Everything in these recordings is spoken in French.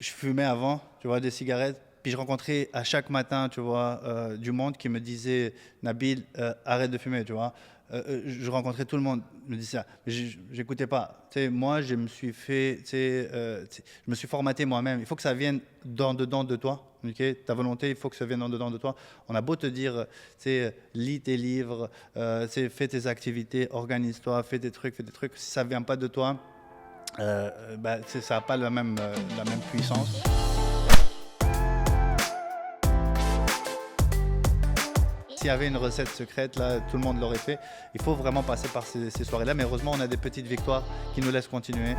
Je fumais avant, tu vois, des cigarettes. Puis je rencontrais à chaque matin, tu vois, du monde qui me disait, Nabil, arrête de fumer, tu vois. Je rencontrais tout le monde, me disait ça. Mais j'écoutais pas. Tu sais, moi, je me suis fait, je me suis formaté moi-même. Il faut que ça vienne d'en dedans de toi. Ok. Ta volonté, il faut que ça vienne en dedans de toi. On a beau te dire, lis tes livres, fais tes activités, organise-toi, fais des trucs, fais des trucs. Si ça vient pas de toi, ça n'a pas la même puissance. S'il y avait une recette secrète, là, tout le monde l'aurait fait. Il faut vraiment passer par ces soirées-là. Mais heureusement, on a des petites victoires qui nous laissent continuer.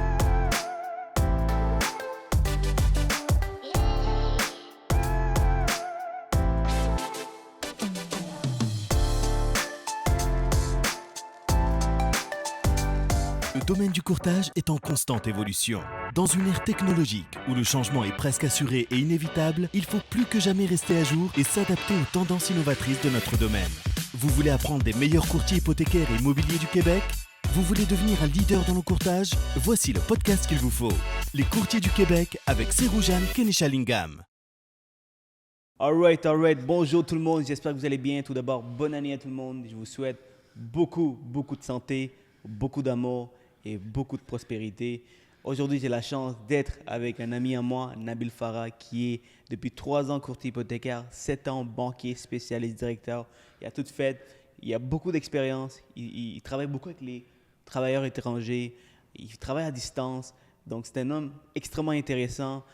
Le domaine du courtage est en constante évolution. Dans une ère technologique où le changement est presque assuré et inévitable, il faut plus que jamais rester à jour et s'adapter aux tendances innovatrices de notre domaine. Vous voulez apprendre des meilleurs courtiers hypothécaires et immobiliers du Québec? Vous voulez devenir un leader dans le courtage? Voici le podcast qu'il vous faut. Les courtiers du Québec avec Seroujane Kenishalingam. Alright. Bonjour tout le monde. J'espère que vous allez bien. Tout d'abord, bonne année à tout le monde. Je vous souhaite beaucoup de santé, beaucoup d'amour et beaucoup de prospérité. Aujourd'hui, j'ai la chance d'être avec un ami à moi, Nabil Farah, qui est depuis 3 ans courtier hypothécaire, 7 ans banquier, spécialiste directeur. Il a tout fait. Il a beaucoup d'expérience. Il travaille beaucoup avec les travailleurs étrangers. Il travaille à distance. Donc, c'est un homme extrêmement intéressant.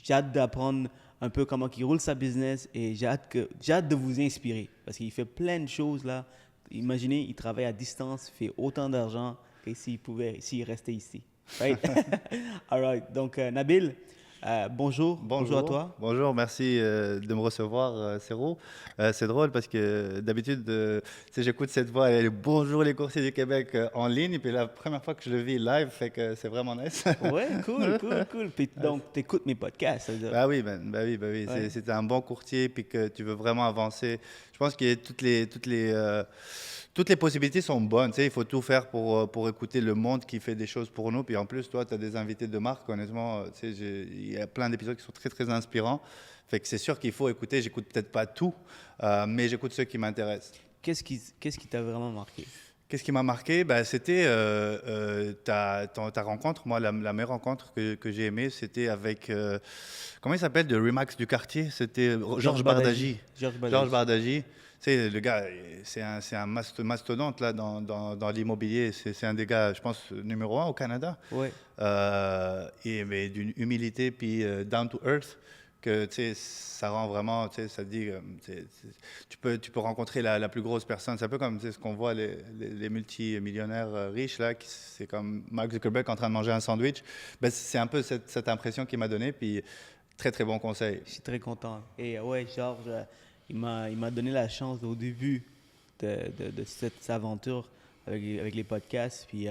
J'ai hâte d'apprendre un peu comment il roule sa business et j'ai hâte de vous inspirer parce qu'il fait plein de choses là. Imaginez, il travaille à distance, fait autant d'argent que s'il restait ici. Right? All right. Donc, Nabil, bonjour à toi. Bonjour, merci de me recevoir, Sero. C'est drôle parce que d'habitude, j'écoute cette voix, bonjour les courtiers du Québec en ligne, et puis la première fois que je le vis live, fait que c'est vraiment nice. Ouais, cool. Puis, donc, tu écoutes mes podcasts, ça veut dire. Bah oui, bah oui. Ouais. C'est un bon courtier, puis que tu veux vraiment avancer. Je pense que toutes les possibilités sont bonnes. Tu sais, il faut tout faire pour écouter le monde qui fait des choses pour nous. Puis en plus, toi, tu as des invités de marque. Honnêtement, tu sais, il y a plein d'épisodes qui sont très inspirants. Fait que c'est sûr qu'il faut écouter. J'écoute peut-être pas tout, mais j'écoute ceux qui m'intéressent. Qu'est-ce qui t'a vraiment marqué? Qu'est-ce qui m'a marqué? C'était ta rencontre. Moi, la meilleure rencontre que j'ai aimée, c'était avec, comment il s'appelle, de Remax du quartier? C'était Georges Bardagy. Georges Bardagy. Tu sais, le gars, c'est un mastodonte là, dans l'immobilier. C'est un des gars, je pense, numéro 1 au Canada. Ouais. Mais d'une humilité, puis down to earth, que tu sais, ça rend vraiment, tu sais, ça te dit, tu peux rencontrer la plus grosse personne. C'est un peu comme tu sais, ce qu'on voit les multimillionnaires riches là, c'est comme Mark Zuckerberg en train de manger un sandwich. C'est un peu cette impression qu'il m'a donné, puis très bon conseil. Je suis très content. Et ouais, Georges, il m'a donné la chance au début de cette aventure avec les podcasts. Puis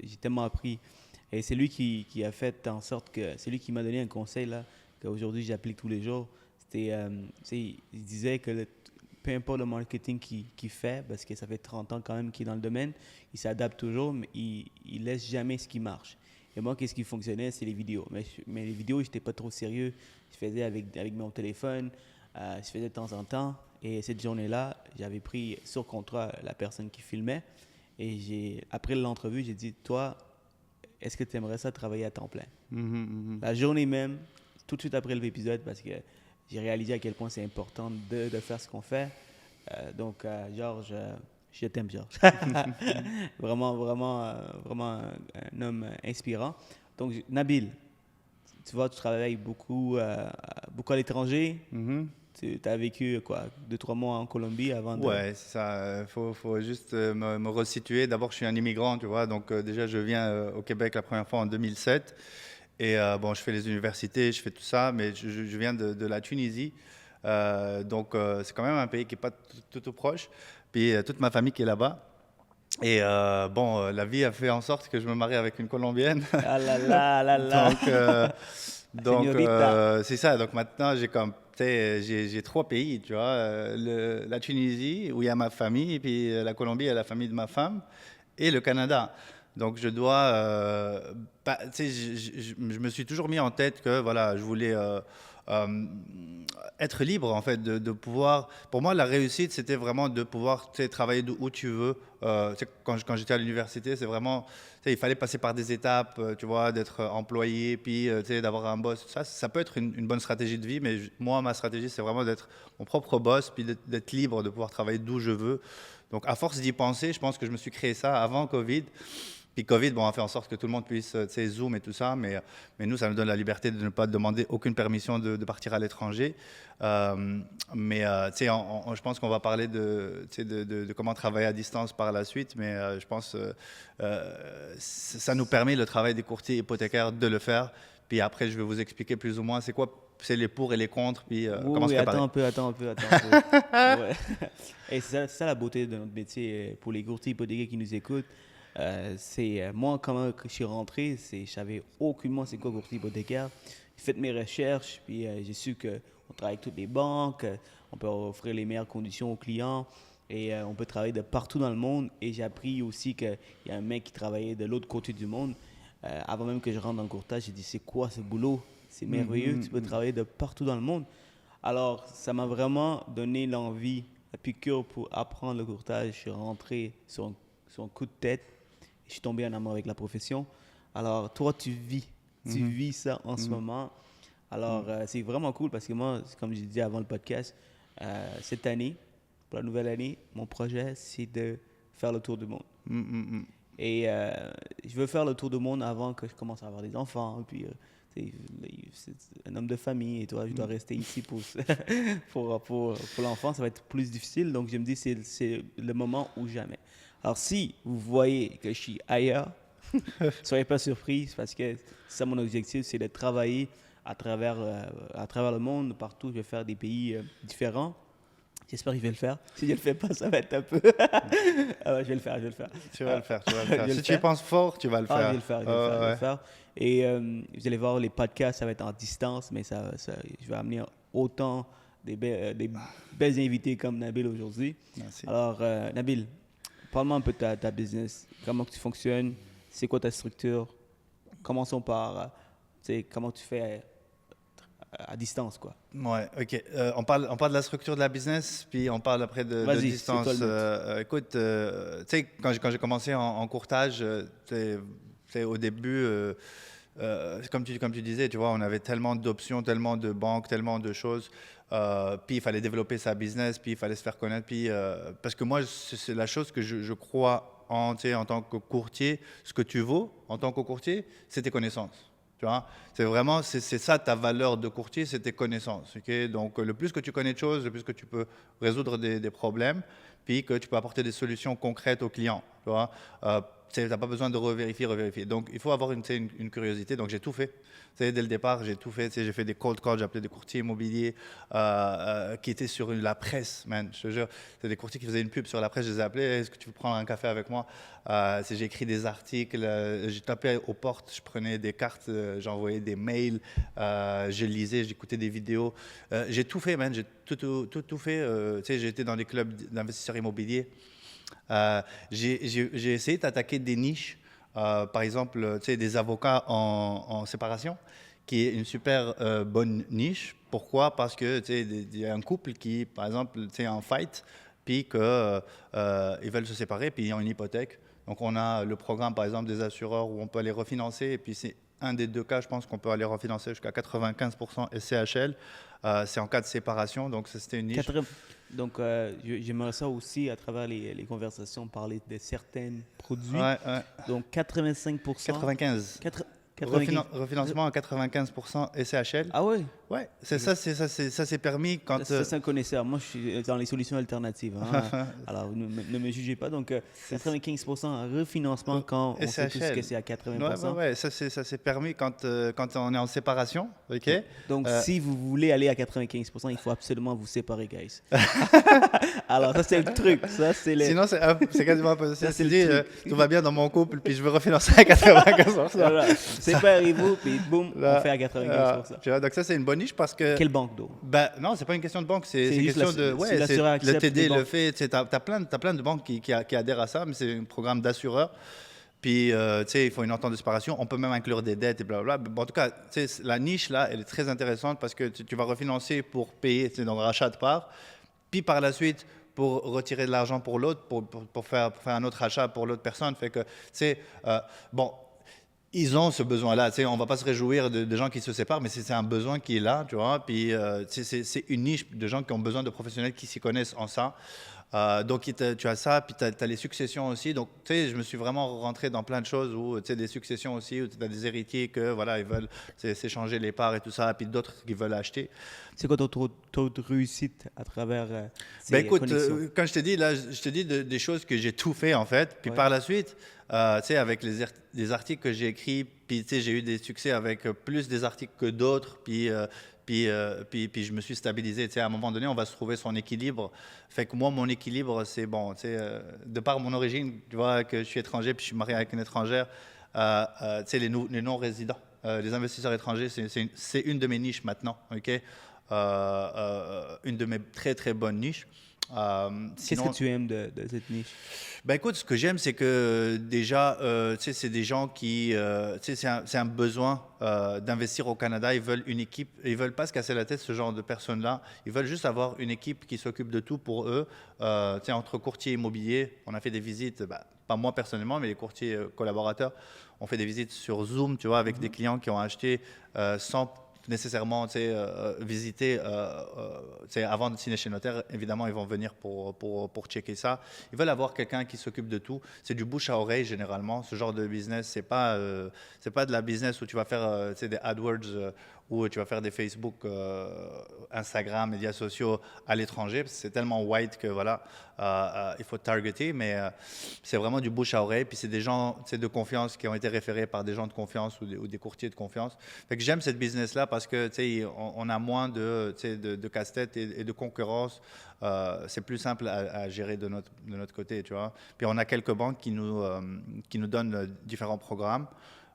j'ai tellement appris. Et c'est lui qui a fait en sorte que... C'est lui qui m'a donné un conseil là, qu'aujourd'hui j'applique tous les jours. C'était, il disait que peu importe le marketing qu'il fait, parce que ça fait 30 ans quand même qu'il est dans le domaine, il s'adapte toujours, mais il laisse jamais ce qui marche. Et moi, qu'est-ce qui fonctionnait, c'est les vidéos. Mais les vidéos, je n'étais pas trop sérieux. Je faisais avec mon téléphone, je faisais de temps en temps. Et cette journée-là, j'avais pris sur contrat la personne qui filmait. Et après l'entrevue, j'ai dit, toi, est-ce que tu aimerais ça travailler à temps plein? La journée même, tout de suite après l'épisode, parce que j'ai réalisé à quel point c'est important de faire ce qu'on fait. Donc, Georges, je t'aime, Georges. Vraiment un homme inspirant. Donc, Nabil, tu vois, tu travailles beaucoup à l'étranger. Tu as vécu quoi, 2-3 mois en Colombie avant de... Ouais, c'est ça. Faut juste me resituer. D'abord, je suis un immigrant, tu vois. Donc, déjà, je viens au Québec la première fois en 2007. Et je fais les universités, je fais tout ça, mais je viens de la Tunisie. Donc, c'est quand même un pays qui n'est pas tout proche. Puis, toute ma famille qui est là-bas. Et la vie a fait en sorte que je me marie avec une Colombienne. Ah là. Donc, c'est ça. Donc, maintenant, j'ai 3 pays, tu vois. La Tunisie, où il y a ma famille, et puis la Colombie, il y a la famille de ma femme, et le Canada. Donc, je dois. Tu sais, je me suis toujours mis en tête que voilà, je voulais être libre, en fait, de pouvoir. Pour moi, la réussite, c'était vraiment de pouvoir travailler d'où tu veux. Tu sais, quand j'étais à l'université, c'est vraiment. Tu sais, il fallait passer par des étapes, tu vois, d'être employé, puis tu sais, d'avoir un boss. Ça peut être une bonne stratégie de vie, mais moi, ma stratégie, c'est vraiment d'être mon propre boss, puis d'être libre, de pouvoir travailler d'où je veux. Donc, à force d'y penser, je pense que je me suis créé ça avant Covid. Puis Covid, bon, on a fait en sorte que tout le monde puisse, tu sais, Zoom et tout ça, mais nous, ça nous donne la liberté de ne pas demander aucune permission de partir à l'étranger. Tu sais, je pense qu'on va parler tu sais, de comment travailler à distance par la suite, mais je pense ça nous permet, le travail des courtiers hypothécaires, de le faire. Puis après, je vais vous expliquer plus ou moins c'est les pour et les contre, puis comment se préparer. Attends un peu. Ouais. Et c'est ça la beauté de notre métier pour les courtiers hypothécaires qui nous écoutent. Moi, comment je suis rentré, je savais aucunement c'est quoi courtier hypothécaire. J'ai fait mes recherches, puis j'ai su qu'on travaille avec toutes les banques, on peut offrir les meilleures conditions aux clients et on peut travailler de partout dans le monde. Et j'ai appris aussi qu'il y a un mec qui travaillait de l'autre côté du monde. Avant même que je rentre dans le courtage, j'ai dit c'est quoi ce boulot? C'est merveilleux, tu peux travailler de partout dans le monde. Alors, ça m'a vraiment donné l'envie, la piqûre pour apprendre le courtage. Je suis rentré sur un coup de tête. Je suis tombé en amour avec la profession. Alors, toi, tu vis ça en ce moment. Alors, c'est vraiment cool parce que moi, comme je disais avant le podcast, cette année, pour la nouvelle année, mon projet, c'est de faire le tour du monde. Et je veux faire le tour du monde avant que je commence à avoir des enfants. Puis, c'est un homme de famille et toi, je dois rester ici pour l'enfant. Ça va être plus difficile. Donc, je me dis, c'est le moment ou jamais. Alors, si vous voyez que je suis ailleurs, soyez pas surpris parce que ça, mon objectif, c'est de travailler à travers le monde, partout. Je vais faire des pays différents. J'espère que je vais le faire. Si je ne le fais pas, ça va être un peu... je vais le faire. Tu vas le faire. Si tu y penses fort, tu vas le faire. Je vais le faire. Et vous allez voir, les podcasts, ça va être en distance, mais je vais amener autant des belles invités comme Nabil aujourd'hui. Merci. Alors, Nabil, parle-moi un peu de ta business. Comment tu fonctionnes? C'est quoi ta structure? Commençons par comment tu fais à distance, quoi. Ouais, ok. On parle de la structure de la business, puis on parle après de distance. Écoute, tu sais, quand j'ai commencé en courtage, au début, comme tu disais, tu vois, on avait tellement d'options, tellement de banques, tellement de choses. Puis il fallait développer sa business, puis il fallait se faire connaître. Puis, parce que moi, c'est la chose que je crois en tant que courtier. Ce que tu vaux en tant que courtier, c'est tes connaissances. Tu vois, c'est ça ta valeur de courtier, c'est tes connaissances. Okay? Donc, le plus que tu connais de choses, le plus que tu peux résoudre des problèmes, puis que tu peux apporter des solutions concrètes aux clients. Tu vois, tu n'as pas besoin de revérifier. Donc, il faut avoir une curiosité. Donc, j'ai tout fait. Dès le départ, j'ai tout fait. J'ai fait des cold calls, j'ai appelé des courtiers immobiliers qui étaient sur la presse, man. Je te jure, c'est des courtiers qui faisaient une pub sur la presse. Je les ai appelés. Est-ce que tu veux prendre un café avec moi? J'ai écrit des articles. J'ai tapé aux portes. Je prenais des cartes. J'envoyais des mails. Je lisais. J'écoutais des vidéos. J'ai tout fait, man. J'ai tout fait. J'ai été dans des clubs d'investisseurs immobiliers. J'ai essayé d'attaquer des niches, par exemple, des avocats en séparation, qui est une super bonne niche. Pourquoi? Parce que il y a un couple qui, par exemple, est en fight, puis qu'ils veulent se séparer, puis ils ont une hypothèque. Donc on a le programme, par exemple, des assureurs où on peut aller refinancer, et puis c'est un des deux cas, je pense qu'on peut aller refinancer jusqu'à 95% SCHL. C'est en cas de séparation, donc c'était une niche. Donc, j'aimerais ça aussi, à travers les conversations, parler de certains produits. Ouais. Donc, 85%. 95. Refinancement à 95% SCHL. Ah ouais? Ouais, ça c'est permis quand... Ça, c'est un connaisseur. Moi, je suis dans les solutions alternatives. Hein. Alors, ne me jugez pas. Donc, 95% en refinancement quand on sait tous que c'est à 80%. Ouais, ça c'est permis quand on est en séparation. Ok. Donc, si vous voulez aller à 95%, il faut absolument vous séparer, guys. Alors, ça, c'est le truc. Sinon, c'est quasiment impossible. C'est dit, tout va bien dans mon couple, puis je veux refinancer à 95%. Voilà. Séparez-vous, puis boum, on fait à 95%. Tu vois, donc ça, c'est une bonne niche parce que... Quelle banque d'eau? Non, c'est pas une question de banque, c'est une question de... Ouais, le TD le fait. Tu as plein de banques qui adhèrent à ça, mais c'est un programme d'assureur. Puis, tu sais, il faut une entente de séparation. On peut même inclure des dettes et blablabla. Bon, en tout cas, tu sais, la niche, là, elle est très intéressante parce que tu vas refinancer pour payer, tu sais, dans le rachat de parts. Puis, par la suite, pour retirer de l'argent pour l'autre, pour faire un autre achat pour l'autre personne. Fait que, tu sais, bon, ils ont ce besoin-là. Tu sais, on ne va pas se réjouir de gens qui se séparent, mais c'est un besoin qui est là, tu vois. Puis, c'est une niche de gens qui ont besoin de professionnels qui s'y connaissent en ça. Donc, tu as ça, puis tu as les successions aussi. Donc, tu sais, je me suis vraiment rentré dans plein de choses où, tu sais, des successions aussi, où tu as des héritiers que, voilà, ils veulent s'échanger les parts et tout ça, puis d'autres qui veulent acheter. C'est quoi ton taux de réussite à travers ces Ben écoute, connexions? quand je te dis, là, je te dis des choses que j'ai tout fait, en fait. Puis par la suite, tu sais, avec les articles que j'ai écrits, puis, tu sais, j'ai eu des succès avec plus des articles que d'autres, puis je me suis stabilisé. Tu sais, à un moment donné, on va se trouver son équilibre. Fait que moi, mon équilibre, c'est bon. Tu sais, de par mon origine, tu vois, que je suis étranger, puis je suis marié avec une étrangère, tu sais, les non-résidents, les investisseurs étrangers, c'est une de mes niches maintenant, OK? Une de mes très, très bonnes niches. Qu'est-ce que tu aimes de cette niche? Ben écoute, ce que j'aime, c'est que déjà, tu sais, c'est des gens qui, tu sais, c'est un besoin d'investir au Canada. Ils veulent une équipe, ils veulent pas se casser la tête, ce genre de personnes-là. Ils veulent juste avoir une équipe qui s'occupe de tout pour eux. Tu sais, entre courtiers immobiliers, on a fait des visites, pas moi personnellement, mais les courtiers collaborateurs, on fait des visites sur Zoom, tu vois, avec des clients qui ont acheté sans nécessairement visiter avant de signer chez le notaire. Évidemment, ils vont venir pour checker ça. Ils veulent avoir quelqu'un qui s'occupe de tout. C'est du bouche à oreille généralement. Ce genre de business, c'est pas de la business où tu vas faire des AdWords où tu vas faire des Facebook, Instagram, médias sociaux à l'étranger. C'est tellement white que voilà, il faut targeter, mais c'est vraiment du bouche à oreille. Puis c'est des gens de confiance qui ont été référés par des gens de confiance ou des courtiers de confiance. Fait que j'aime cette business-là parce que on a moins de casse-tête et de concurrence. C'est plus simple à gérer de notre côté, tu vois. Puis on a quelques banques qui nous donnent différents programmes.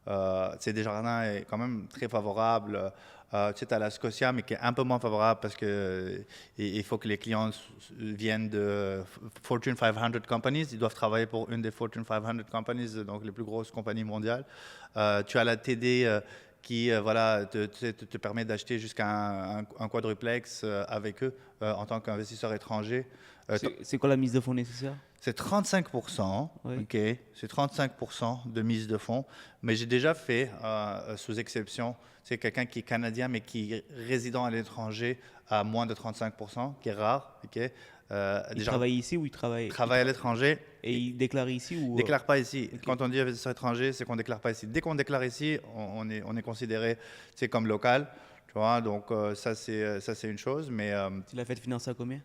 Desjardins est quand même très favorable. Tu as la Scotia, mais qui est un peu moins favorable parce que il faut que les clients viennent de Fortune 500 companies. Ils doivent travailler pour une des Fortune 500 companies, donc les plus grosses compagnies mondiales. Tu as la TD qui voilà, te permet d'acheter jusqu'à un quadruplex avec eux en tant qu'investisseur étranger. C'est quoi la mise de fonds nécessaire? C'est 35%, Oui. OK. C'est 35% de mise de fonds. Mais j'ai déjà fait, sous exception, c'est quelqu'un qui est canadien mais qui est résident à l'étranger à moins de 35%, qui est rare, OK. Il travaille ici ou il travaille à l'étranger. Et il déclare ici ou Déclare pas ici. Ok. Quand on dit investisseur étranger, c'est qu'on déclare pas ici. Dès qu'on déclare ici, on est considéré comme local. Tu vois, donc ça c'est une chose. Mais Tu l'as fait financer à combien?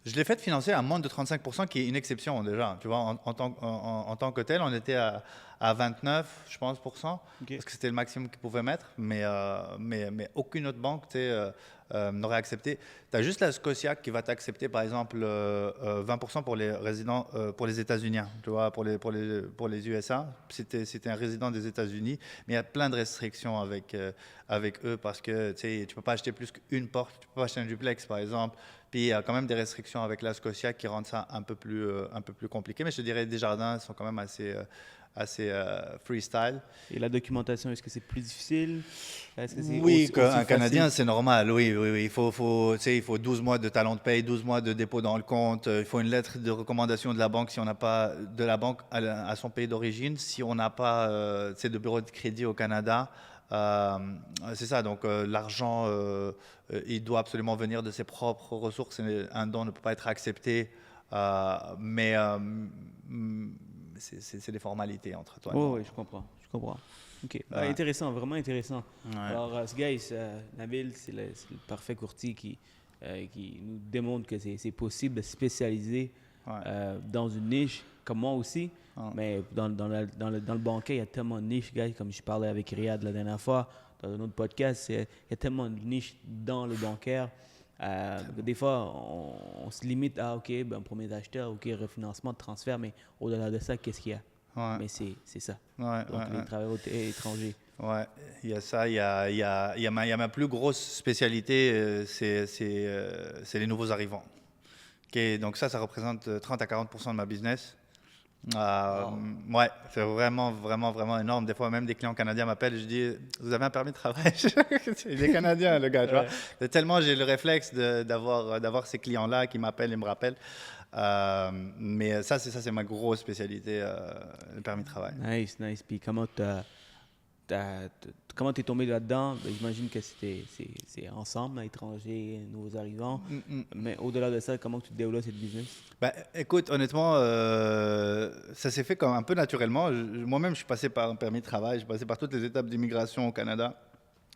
je l'ai fait financer à moins de 35%, qui est une exception déjà. Tu vois, en tant que tel, on était à 29, je pense, %, Ok. parce que c'était le maximum qu'ils pouvaient mettre. Mais aucune autre banque n'aurait accepté. Tu as juste la Scotia qui va t'accepter, par exemple, 20% pour les résidents, pour les États-Unis, tu vois, pour les USA. C'était un résident des États-Unis, mais il y a plein de restrictions avec eux parce que tu ne peux pas acheter plus qu'une porte, tu ne peux pas acheter un duplex, par exemple. Puis il y a quand même des restrictions avec la Scotia qui rendent ça un peu plus compliqué. Mais je te dirais, Desjardins sont quand même assez freestyle. Et la documentation, est-ce que c'est plus difficile? Est-ce que c'est Oui, aussi qu'un Canadien, facile? c'est normal. Oui. Il faut 12 mois de talon de paye, 12 mois de dépôt dans le compte. Il faut une lettre de recommandation de la banque si on n'a pas de la banque à son pays d'origine. Si on n'a pas de bureau de crédit au Canada, c'est ça. Donc l'argent, il doit absolument venir de ses propres ressources. Un don ne peut pas être accepté. Mais c'est des formalités entre toi et moi. Oui, je comprends. Ok. Ah, intéressant, vraiment intéressant. Ouais. Alors, ce guys, Nabil, c'est le parfait courtier qui nous démontre que c'est possible de se spécialiser dans une niche, comme moi aussi. Mais dans le bancaire, il y a tellement de niches, guys, comme je parlais avec Riyad la dernière fois dans un autre podcast, il y a tellement de niches dans le bancaire. Des fois, on se limite à, OK, premier acheteur, OK, refinancement, transfert, mais au-delà de ça, qu'est-ce qu'il y a? Ouais. Mais c'est ça. Ouais, Donc, les travailleurs étrangers. Ouais, il y a ça. Il y a ma plus grosse spécialité, c'est les nouveaux arrivants. Donc ça représente 30 à 40% de ma business. Ouais, c'est vraiment, vraiment, vraiment énorme. Des fois, même des clients canadiens m'appellent, je dis, vous avez un permis de travail? Il est canadien, le gars, tu vois. Tellement j'ai le réflexe d'avoir ces clients-là qui m'appellent et me rappellent. Mais ça, c'est ma grosse spécialité, le permis de travail. Nice, nice. Puis comment t'es tombé là-dedans? Ben, j'imagine que c'est ensemble, là, étrangers, nouveaux arrivants. Mais au-delà de ça, comment tu développes cette business? Bah, écoute, honnêtement, ça s'est fait comme un peu naturellement. Moi-même, je suis passé par un permis de travail, j'ai passé par toutes les étapes d'immigration au Canada.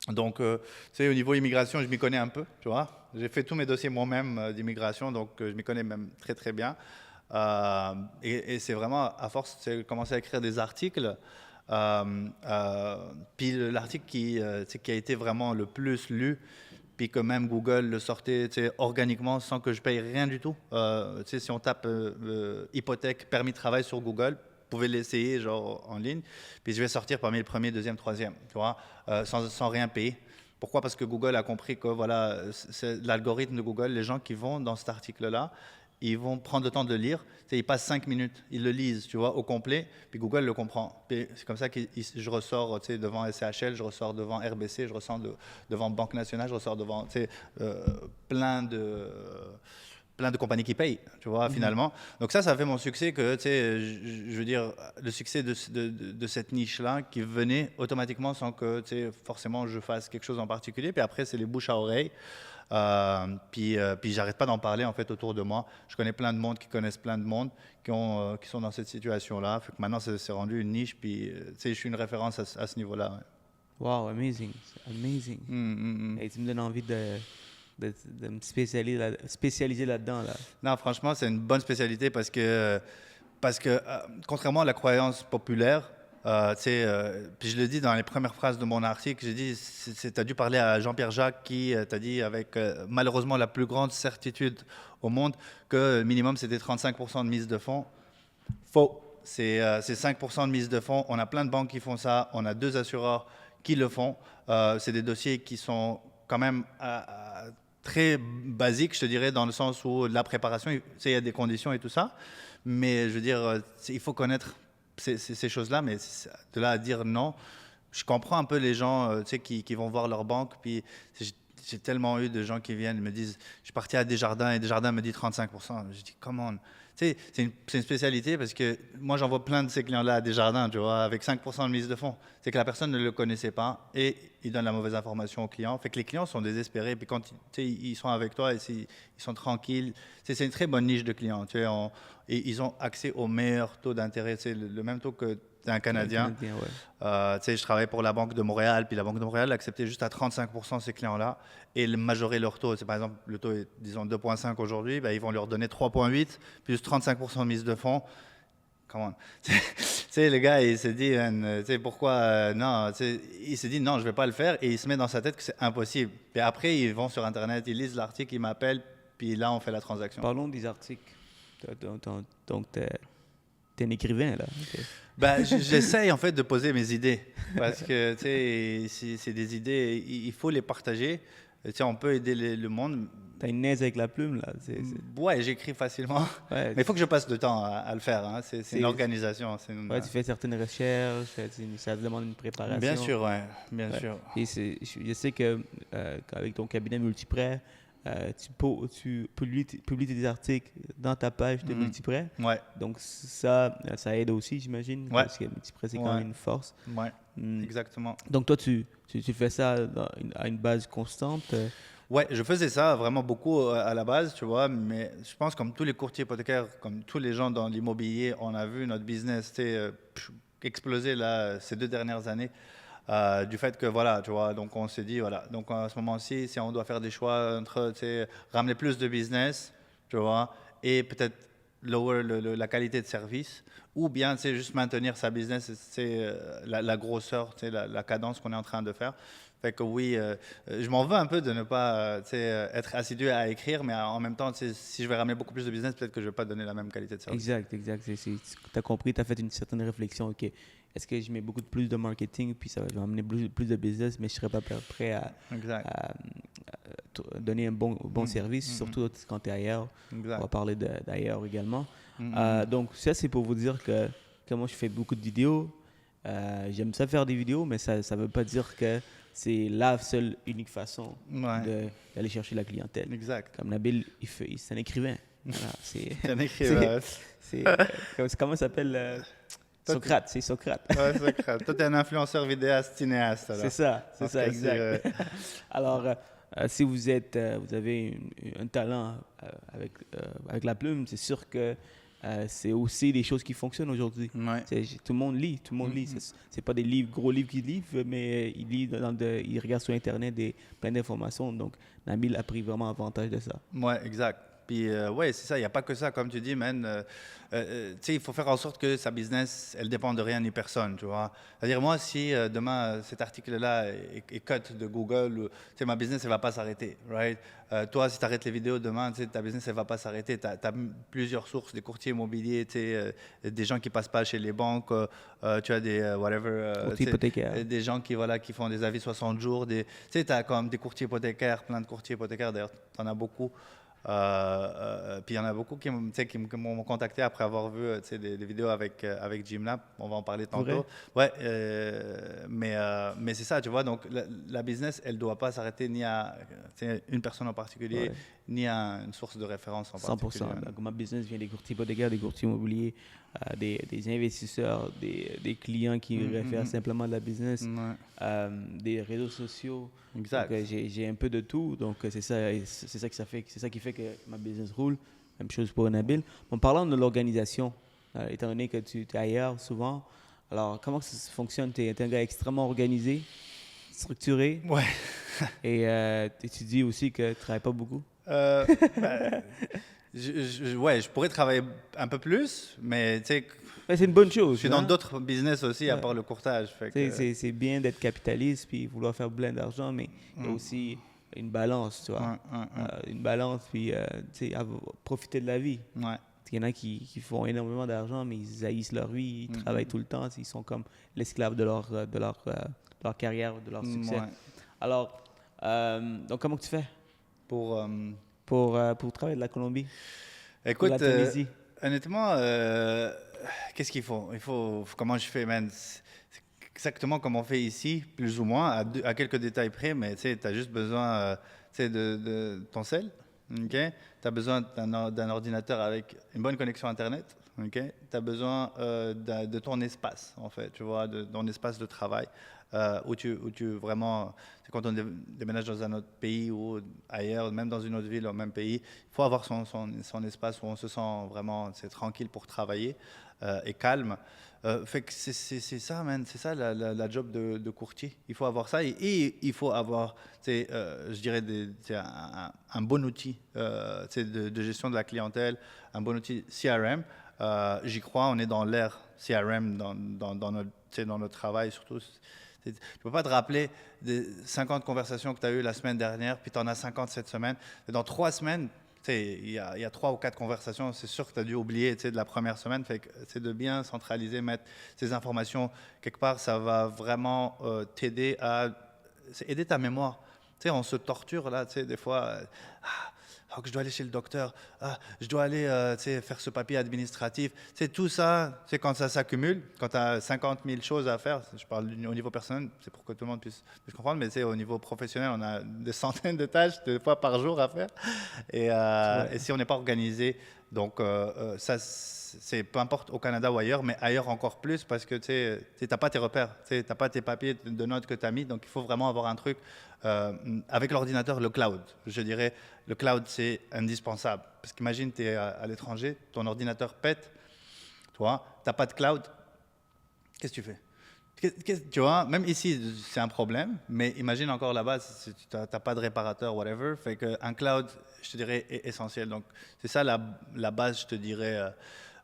Donc, tu sais, au niveau immigration, je m'y connais un peu, tu vois. J'ai fait tous mes dossiers moi-même d'immigration, donc je m'y connais même très, très bien. Et c'est vraiment, à force, j'ai commencé à écrire des articles. Puis l'article qui a été vraiment le plus lu, puis que même Google le sortait organiquement sans que je paye rien du tout. Si on tape hypothèque, permis de travail sur Google, vous pouvez l'essayer genre en ligne, puis je vais sortir parmi le premier, deuxième, troisième, tu vois, sans rien payer. Pourquoi? Parce que Google a compris que voilà, c'est l'algorithme de Google, les gens qui vont dans cet article-là, ils vont prendre le temps de le lire. Ils passent 5 minutes, ils le lisent, tu vois, au complet, puis Google le comprend. Puis c'est comme ça que je ressors devant SCHL, je ressors devant RBC, je ressors devant Banque Nationale, je ressors devant plein de compagnies qui payent, tu vois, finalement. Donc ça fait mon succès que, je veux dire, le succès de cette niche-là qui venait automatiquement sans que, forcément, je fasse quelque chose en particulier. Puis après, c'est les bouches à oreille. Puis j'arrête pas d'en parler en fait autour de moi. Je connais plein de monde qui connaissent plein de monde qui sont dans cette situation-là. Fait que maintenant c'est rendu une niche. Puis je suis une référence à ce niveau-là. Ouais. Wow, amazing, amazing. Et tu me donnes envie de me spécialiser là-dedans là. Non, franchement, c'est une bonne spécialité parce que contrairement à la croyance populaire. Puis je le dis dans les premières phrases de mon article, j'ai dit, tu as dû parler à Jean-Pierre Jacques qui t'a dit avec malheureusement la plus grande certitude au monde que le minimum c'était 35% de mise de fonds. Faux, c'est 5% de mise de fonds. On a plein de banques qui font ça, on a 2 assureurs qui le font. C'est des dossiers qui sont quand même très basiques, je te dirais, dans le sens où la préparation, il y a des conditions et tout ça. Mais je veux dire, il faut connaître ces choses-là, mais de là à dire non, je comprends un peu les gens qui vont voir leur banque, puis j'ai tellement eu de gens qui viennent me disent, je suis parti à Desjardins et Desjardins me dit 35%. Je dis, come on. C'est une spécialité parce que moi, j'en vois plein de ces clients-là à Desjardins, tu vois, avec 5% de mise de fonds. C'est que la personne ne le connaissait pas et il donne la mauvaise information aux clients. Fait que les clients sont désespérés. Puis quand ils sont avec toi et ils sont tranquilles, c'est une très bonne niche de clients. Tu sais, et ils ont accès au meilleur taux d'intérêt. C'est le même taux que un Canadien. Ouais. Je travaillais pour la Banque de Montréal, puis la Banque de Montréal acceptait juste à 35% ces clients-là et majorer leur taux. Par exemple, le taux est, disons, 2,5 aujourd'hui, ben, ils vont leur donner 3,8 plus 35% de mise de fonds. Comment? Le gars, il s'est dit, pourquoi non? Il s'est dit, non, je ne vais pas le faire, et il se met dans sa tête que c'est impossible. Puis après, ils vont sur Internet, ils lisent l'article, ils m'appellent, puis là, on fait la transaction. Parlons des articles. Donc, t'es un écrivain, là. Okay. Ben, j'essaye en fait de poser mes idées parce que c'est des idées, il faut les partager. On peut aider le monde. T'as une aise avec la plume là. Ouais, j'écris facilement, ouais, mais il faut que je passe le temps à le faire. Hein. C'est une organisation. Ouais, tu fais certaines recherches, ça demande une préparation. Bien sûr, ouais, bien sûr. Et je sais que avec ton cabinet Multiprêt, tu publies tes articles dans ta page de Multiprêt. Ouais. Donc ça aide aussi, j'imagine. Ouais. Parce que Multiprêt, c'est quand même une force. Ouais, exactement. Donc toi, tu fais ça à une base constante. Ouais, je faisais ça vraiment beaucoup à la base, tu vois, mais je pense comme tous les courtiers hypothécaires, comme tous les gens dans l'immobilier, on a vu notre business exploser là, ces 2 dernières années. Du fait que voilà, tu vois, donc on s'est dit voilà, donc à ce moment-ci, si on doit faire des choix entre ramener plus de business, tu vois, et peut-être lower la qualité de service, ou bien juste maintenir sa business, la grosseur, la cadence qu'on est en train de faire. Fait que oui, je m'en veux un peu de ne pas être assidu à écrire, mais en même temps, si je vais ramener beaucoup plus de business, peut-être que je ne vais pas donner la même qualité de service. Exact. Tu as compris, tu as fait une certaine réflexion. OK, est-ce que je mets beaucoup plus de marketing, puis ça va m'amener plus de business, mais je ne serais pas prêt à donner un bon service, surtout quand tu es ailleurs. Exact. On va parler d'ailleurs également. Mhm. Donc, ça, c'est pour vous dire que moi, je fais beaucoup de vidéos. J'aime ça faire des vidéos, mais ça ne veut pas dire que c'est la seule unique façon Ouais. d'aller chercher la clientèle. Exact. Comme Nabil, c'est un écrivain. Voilà, C'est un écrivain. comment ça s'appelle Toi, Socrate, c'est Socrate. Ouais, c'est clair. Toi, t'es un influenceur vidéaste, cinéaste. Alors. C'est ça, exact. Ouais. Alors, si vous avez un talent avec la plume, c'est sûr que c'est aussi des choses qui fonctionnent aujourd'hui. Ouais. Tout le monde lit, C'est pas des gros livres qu'ils lisent, mais ils lisent ils regardent sur Internet plein d'informations. Donc, Nabil a pris vraiment avantage de ça. Ouais, exact. Puis, ouais, c'est ça, il n'y a pas que ça, comme tu dis, man. Tu sais, il faut faire en sorte que sa business, elle dépend de rien ni personne, tu vois. C'est-à-dire, moi, si demain, cet article-là est cut de Google, tu sais, ma business, elle ne va pas s'arrêter, right? Toi, si tu arrêtes les vidéos demain, tu sais, ta business, elle ne va pas s'arrêter. Tu as plusieurs sources, des courtiers immobiliers, tu sais, des gens qui ne passent pas chez les banques, tu as des, whatever, Courtier hypothécaire. des gens qui font des avis 60 jours, tu sais, tu as comme des courtiers hypothécaires, plein de courtiers hypothécaires, d'ailleurs, tu en as beaucoup. Puis il y en a beaucoup qui m'ont contacté après avoir vu des vidéos avec Gymlab. On va en parler tantôt. Ouais, mais c'est ça, tu vois. Donc la business, elle ne doit pas s'arrêter ni à une personne en particulier, ni à une source de référence en 100%. particulier. Donc, ma business vient des courtiers hypothécaires, des courtiers immobiliers, des investisseurs, des clients qui réfèrent simplement de la business, des réseaux sociaux. Exact. Donc, j'ai un peu de tout. Donc, c'est ça qui fait que ma business roule. Même chose pour Nabil. En parlant de l'organisation, étant donné que tu es ailleurs souvent, alors comment ça fonctionne? Tu es un gars extrêmement organisé, structuré. Ouais. Et tu dis aussi que tu ne travailles pas beaucoup. Ben, ouais, je pourrais travailler un peu plus, mais tu sais, Mais c'est une bonne chose. je suis dans d'autres business aussi à part le courtage. Fait que, C'est bien d'être capitaliste puis vouloir faire plein d'argent, mais il y a aussi une balance, tu vois. Une balance, puis tu sais, profiter de la vie. ouais. Il y en a qui font énormément d'argent, mais ils haïssent leur vie, ils travaillent tout le temps, ils sont comme l'esclave de leur carrière, de leur succès. Ouais. Alors, donc comment tu fais Pour, pour travailler de la Colombie, pour écoute, la Tunisie? honnêtement, qu'est-ce qu'il faut? Comment je fais, man? C'est exactement comme on fait ici, plus ou moins, à quelques détails près, mais tu as juste besoin tu sais, de ton sel. Tu as besoin d'un ordinateur avec une bonne connexion Internet. Tu as besoin de ton espace, en fait, tu vois, de ton espace de travail, où tu vraiment, c'est quand on déménage dans un autre pays ou ailleurs, même dans une autre ville, au même pays, il faut avoir son espace où on se sent vraiment tranquille pour travailler et calme. Fait que c'est ça, man, c'est ça la job de courtier. Il faut avoir ça et il faut avoir, je dirais, un bon outil de gestion de la clientèle, un bon outil CRM. J'y crois, on est dans l'ère CRM dans notre travail, surtout. Tu ne peux pas te rappeler des 50 conversations que tu as eues la semaine dernière, puis tu en as 50 cette semaine. Et dans 3 semaines, il y a 3 ou 4 conversations, c'est sûr que tu as dû oublier de la première semaine. Fait que c'est de bien centraliser, mettre ces informations quelque part. Ça va vraiment t'aider aider ta mémoire. On se torture là, des fois. Que je dois aller chez le docteur, je dois aller faire ce papier administratif. Tout ça, quand ça s'accumule, quand tu as 50 000 choses à faire, je parle au niveau personnel, c'est pour que tout le monde puisse comprendre, mais au niveau professionnel, on a des centaines de tâches, 2 fois par jour à faire. Et si on n'est pas organisé, donc ça, c'est peu importe au Canada ou ailleurs, mais ailleurs encore plus parce que tu n'as pas tes repères, tu n'as pas tes papiers de notes que tu as mis, donc il faut vraiment avoir un truc avec l'ordinateur, le cloud. Je dirais, le cloud, c'est indispensable. Parce qu'imagine, tu es à l'étranger, ton ordinateur pète, toi, tu n'as pas de cloud, qu'est-ce que tu fais? Tu vois, même ici, c'est un problème, mais imagine encore là-bas, si tu n'as pas de réparateur, whatever, fait qu'un cloud, je te dirais, est essentiel. Donc, c'est ça la base, je te dirais,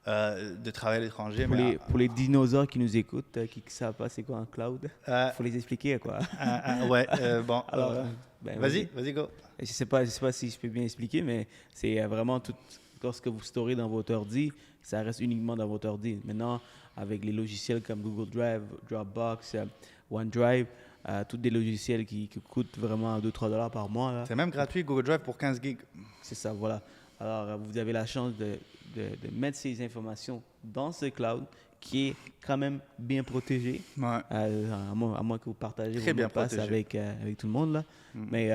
de travail à l'étranger. Pour les dinosaures qui nous écoutent, qui ne savent pas c'est quoi un cloud, il faut les expliquer, quoi. Ouais, bon. Alors, vas-y, go. Je sais pas si je peux bien expliquer, mais c'est vraiment tout. Lorsque vous storez dans votre ordi, ça reste uniquement dans votre ordi. Maintenant, avec les logiciels comme Google Drive, Dropbox, OneDrive, tous des logiciels qui coûtent vraiment 2-3 $ par mois. Là. C'est même gratuit, Google Drive pour 15 gigs. C'est ça, voilà. Alors, vous avez la chance de mettre ces informations dans ce cloud qui est quand même bien protégé, Ouais. à moins que vous partagez Très vos bien mots de passe protégé. avec tout le monde. Là. Mais,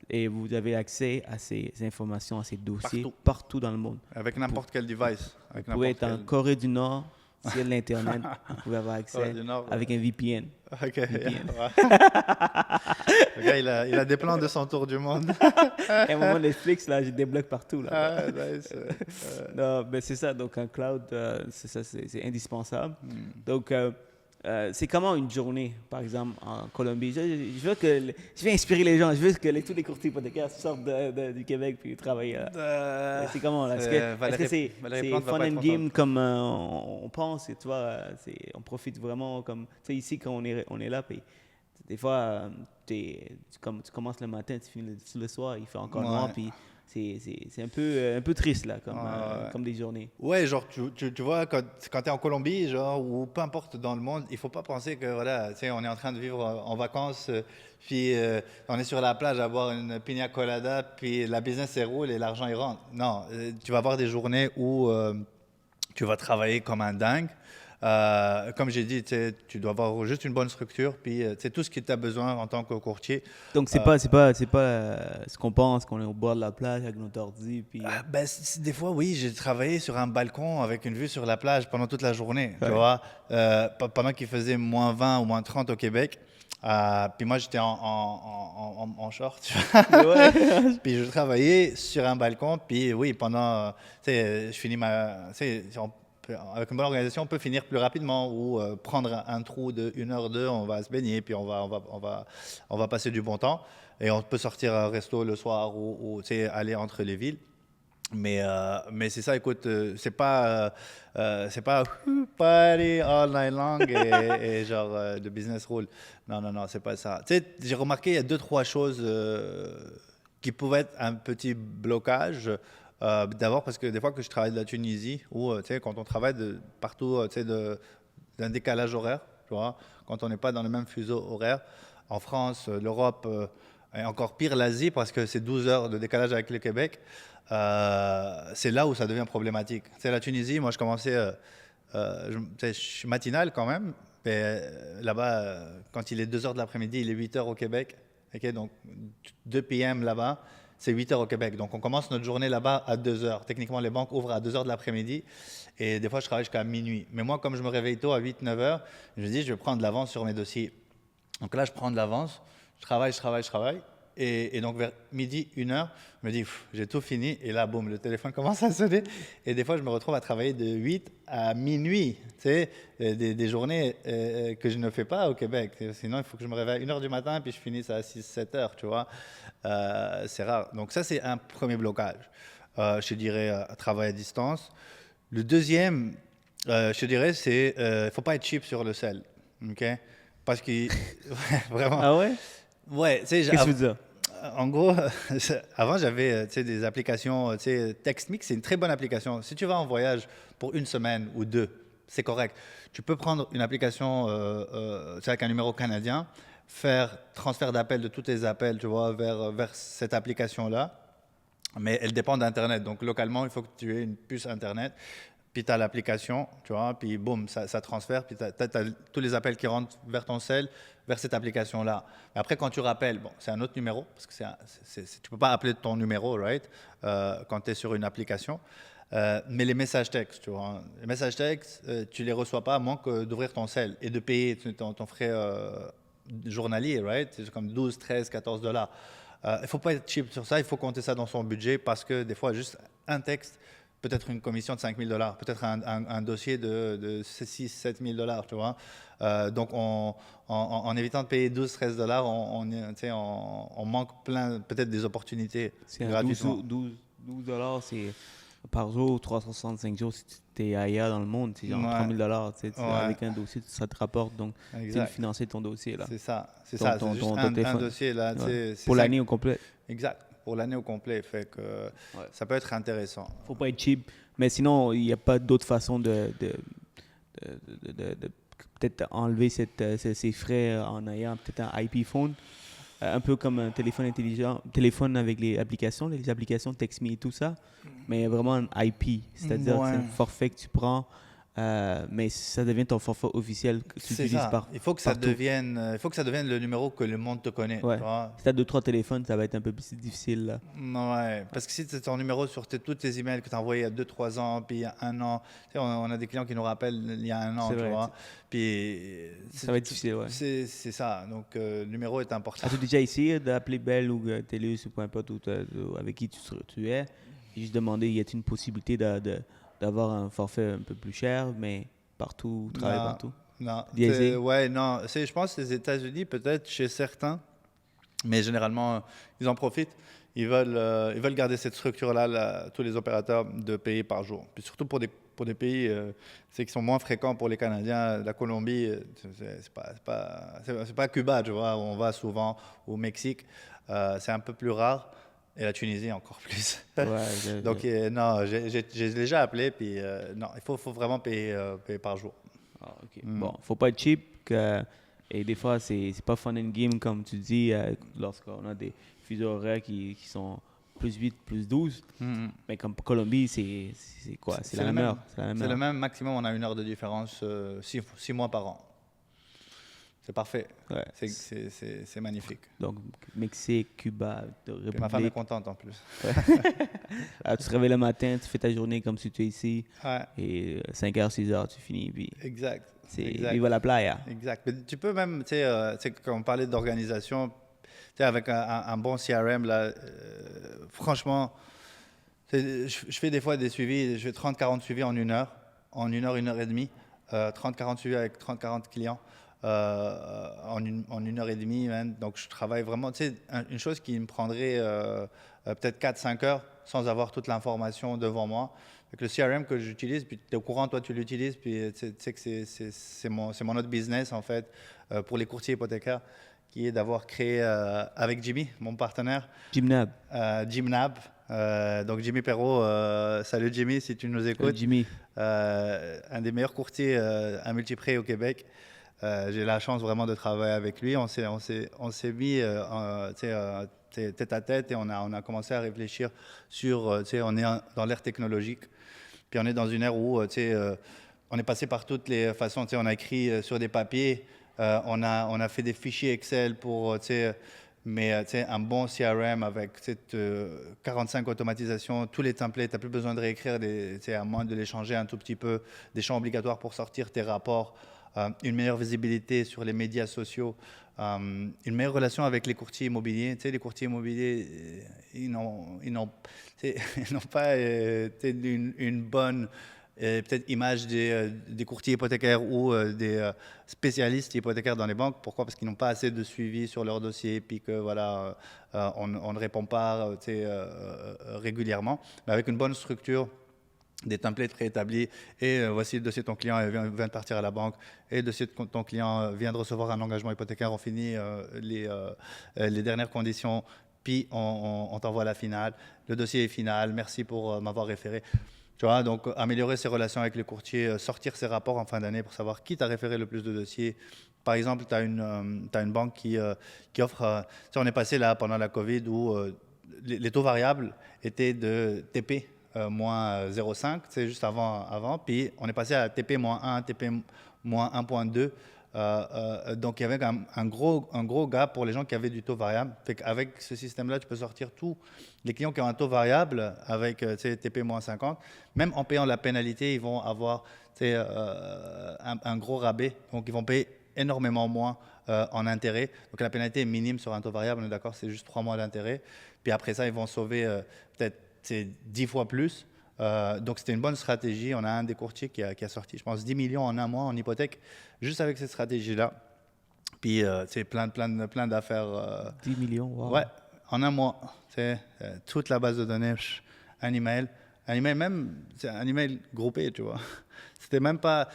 et vous avez accès à ces informations, à ces dossiers partout dans le monde. Avec n'importe quel device. Vous pouvez être en Corée du Nord, s'il y a de l'Internet, vous pouvez avoir accès Corée du Nord, avec un VPN. Ok. VPN. Ouais. Le gars, il a des plans de son tour du monde. Et à un moment, Netflix, là, j'ai des blocs partout. Là. Ah, nice. Non, ben c'est ça. Donc, un cloud, c'est ça, c'est indispensable. Donc, c'est comment une journée, par exemple, en Colombie? Je veux je veux inspirer les gens. Je veux que tous les courtiers hypothécaires sortent du Québec puis travaillent là. C'est comment, là? Est-ce que c'est fun and game comme on pense? Et, tu vois, on profite vraiment comme... Tu sais, ici, quand on est là, puis des fois, tu commences le matin, tu finis le soir, il fait encore noir, puis... C'est un peu triste, là, comme des journées. Ouais, genre, tu vois, quand tu es en Colombie, genre, ou peu importe dans le monde, il faut pas penser que, voilà, tu sais, on est en train de vivre en vacances, puis on est sur la plage à boire une piña colada, puis la business, elle roule et l'argent, il rentre. Non, tu vas avoir des journées où tu vas travailler comme un dingue. Comme j'ai dit, tu dois avoir juste une bonne structure, puis c'est tout ce que tu as besoin en tant que courtier. Donc, c'est pas ce qu'on pense, qu'on est au bord de la plage avec notre ordi. Puis... Des fois, oui, j'ai travaillé sur un balcon avec une vue sur la plage pendant toute la journée, tu vois, pendant qu'il faisait moins 20 ou moins 30 au Québec. Puis moi, j'étais en short, tu vois. Ouais. Puis je travaillais sur un balcon, puis oui, pendant, je finis avec une bonne organisation, on peut finir plus rapidement ou prendre un trou de 1 heure, 2, on va se baigner, puis on va passer du bon temps. Et on peut sortir à un resto le soir ou aller entre les villes. Mais c'est ça, écoute, c'est pas party all night long et genre de business rule. Non, c'est pas ça. Tu sais, j'ai remarqué, il y a 2-3 choses qui pouvaient être un petit blocage. D'abord parce que des fois que je travaille de la Tunisie, ou quand on travaille de partout, d'un décalage horaire, tu vois, quand on n'est pas dans le même fuseau horaire, en France, l'Europe, et encore pire l'Asie, parce que c'est 12 heures de décalage avec le Québec, c'est là où ça devient problématique. C'est la Tunisie, moi je commençais, je suis matinal quand même, mais là-bas, quand il est 2 heures de l'après-midi, il est 8 heures au Québec, okay, donc 2 p.m. là-bas, c'est 8 heures au Québec. Donc, on commence notre journée là-bas à 2 heures. Techniquement, les banques ouvrent à 2 heures de l'après-midi. Et des fois, je travaille jusqu'à minuit. Mais moi, comme je me réveille tôt à 8-9 heures, je me dis, je vais prendre de l'avance sur mes dossiers. Donc là, je prends de l'avance. Je travaille. Et donc, vers midi, 1 heure, je me dis, j'ai tout fini. Et là, boum, le téléphone commence à sonner. Et des fois, je me retrouve à travailler de 8 à minuit. Tu sais, des journées que je ne fais pas au Québec. Sinon, il faut que je me réveille à 1 heure du matin, puis je finisse à 6-7 heures, tu vois. C'est rare. Donc ça, c'est un premier blocage. Je dirais travail à distance. Le deuxième, je dirais, c'est il faut pas être cheap sur le sel, ok? Parce que vraiment. Ah ouais? Ouais, tu sais. Qu'est-ce que tu veux dire? En gros, avant j'avais des applications. TextMix, c'est une très bonne application. Si tu vas en voyage pour 1 semaine ou 2, c'est correct. Tu peux prendre une application avec un numéro canadien, faire transfert d'appel de tous tes appels, tu vois, vers cette application-là. Mais elle dépend d'Internet. Donc, localement, il faut que tu aies une puce Internet. Puis, tu as l'application, tu vois, puis boum, ça transfère. Puis, tu as tous les appels qui rentrent vers ton cell, vers cette application-là. Mais après, quand tu rappelles, bon, c'est un autre numéro, parce que tu ne peux pas appeler ton numéro, right, quand tu es sur une application. Mais les messages textes, tu vois, les messages textes, tu ne les reçois pas à moins que d'ouvrir ton cell et de payer ton frais journalier, right? C'est comme 12, 13, 14 $. Il ne faut pas être cheap sur ça, il faut compter ça dans son budget parce que des fois, juste un texte, peut-être une commission de 5 000 $, peut-être un dossier de 6 7 000 $, tu vois. Donc, en évitant de payer 12, 13 $, on manque plein, peut-être des opportunités gratuitement. 12 $, c'est par jour, 365 jours, si tu es ailleurs dans le monde, c'est genre 3 000 $. Avec un dossier, ça te rapporte. Donc, c'est de financer ton dossier. Là. C'est ça. C'est juste un dossier. Là, ouais. Pour l'année au complet. Exact. Pour l'année au complet. Fait que ça peut être intéressant. Faut pas être cheap. Mais sinon, il n'y a pas d'autre façon de peut-être enlever ces frais en ayant peut-être un IP phone, un peu comme un téléphone intelligent, téléphone avec les applications TextMe et tout ça, mais vraiment un IP, c'est-à-dire que c'est un forfait que tu prends, mais ça devient ton forfait officiel que tu C'est utilises ça. Il faut que ça partout. devienne le numéro que le monde te connaît. Ouais. Tu vois? Si tu as 2-3 téléphones, ça va être un peu plus difficile. Là. Ouais, parce que si c'est ton numéro sur tous tes emails que tu as envoyés il y a 2-3 ans, puis il y a 1 an, tu sais, on a des clients qui nous rappellent il y a 1 an, C'est tu vrai, vois. Puis ça va être difficile, ouais. C'est ça. Donc, le numéro est important. As-tu déjà essayé d'appeler Bell ou TELUS ou peu importe avec qui tu es et juste demander, y a-t-il une possibilité d'avoir un forfait un peu plus cher, mais partout, travailler Non, partout? non. D'y essayer? Ouais, non. Je pense que les États-Unis, peut-être chez certains, mais généralement, ils en profitent. Ils veulent garder cette structure-là, là, tous les opérateurs, de payer par jour. Puis surtout pour des pays qui sont moins fréquents pour les Canadiens. La Colombie, c'est pas Cuba, tu vois, où on va souvent, au Mexique. C'est un peu plus rare. Et la Tunisie, encore plus. Ouais, Donc, non, j'ai déjà appelé, puis non, il faut vraiment payer par jour. Ah, ok. Bon, faut pas être cheap. Et des fois, c'est pas fun and game, comme tu dis, lorsqu'on a des fuseaux horaires qui sont plus 8, plus 12. Mais comme Colombie, c'est quoi? C'est la le même heure. C'est le même maximum, on a 1 heure de différence, 6 mois par an. C'est parfait. Ouais. C'est magnifique. Donc, Mexique, Cuba, Et ma femme est République. contente en plus. Tu te réveilles le matin, tu fais ta journée comme si tu es ici. Ouais, Et 5h, 6h, tu finis. Puis exact. c'est Exact. viva la playa. Exact. Mais tu peux même, tu sais, quand on parlait d'organisation, tu sais, avec un bon CRM, là, franchement, je fais des fois des suivis, je fais 30-40 suivis en 1 heure, en 1 heure et demie, 30-40 suivis avec 30-40 clients en 1 heure et demie, man. Donc je travaille vraiment, tu sais, une chose qui me prendrait peut-être 4-5 heures sans avoir toute l'information devant moi. Avec le CRM que j'utilise, puis tu es au courant, toi tu l'utilises, puis tu sais que c'est mon autre business en fait pour les courtiers hypothécaires, qui est d'avoir créé avec Jimmy, mon partenaire, Jimnab. Jimnab. Donc Jimmy Perrault, salut Jimmy si tu nous écoutes. Jimmy. Un des meilleurs courtiers à multiprès au Québec. J'ai la chance vraiment de travailler avec lui. On s'est mis tête à tête et on a commencé à réfléchir sur, on est dans l'ère technologique. Puis on est dans une ère où, on est passé par toutes les façons. On a écrit sur des papiers, on a fait des fichiers Excel pour, mais un bon CRM avec 45 automatisations, tous les templates, tu n'as plus besoin de réécrire, à moins de les changer un tout petit peu, des champs obligatoires pour sortir tes rapports, une meilleure visibilité sur les médias sociaux, une meilleure relation avec les courtiers immobiliers. Les courtiers immobiliers, ils n'ont pas une bonne peut-être image des courtiers hypothécaires ou des spécialistes hypothécaires dans les banques. Pourquoi? Parce qu'ils n'ont pas assez de suivi sur leur dossier, puis que voilà, on ne répond pas régulièrement. Mais avec une bonne structure, des templates préétablis, et voici le dossier de ton client vient de partir à la banque, et le dossier de ton client vient de recevoir un engagement hypothécaire, on finit les dernières conditions, puis on t'envoie la finale, le dossier est final, merci pour m'avoir référé. Tu vois, donc améliorer ses relations avec les courtiers, sortir ses rapports en fin d'année pour savoir qui t'a référé le plus de dossiers. Par exemple, tu as une banque qui offre, on est passé là pendant la Covid où les taux variables étaient de TP, moins 0,5, c'est juste avant. Puis on est passé à TP moins 1, TP moins 1,2. Donc il y avait un gros gap pour les gens qui avaient du taux variable. Avec ce système-là, tu peux sortir tous les clients qui ont un taux variable avec TP moins 50. Même en payant la pénalité, ils vont avoir un gros rabais. Donc ils vont payer énormément moins en intérêt. Donc la pénalité est minime sur un taux variable, on est d'accord, c'est juste 3 mois d'intérêt. Puis après ça, ils vont sauver peut-être 10 fois plus. Donc c'était une bonne stratégie. On a un des courtiers qui a sorti, je pense, 10 millions en 1 mois en hypothèque, juste avec cette stratégie-là. Puis c'est plein d'affaires. 10 millions, wow. Ouais, en 1 mois. Toute la base de données, un email même, c'est un email groupé, tu vois. C'était même pas.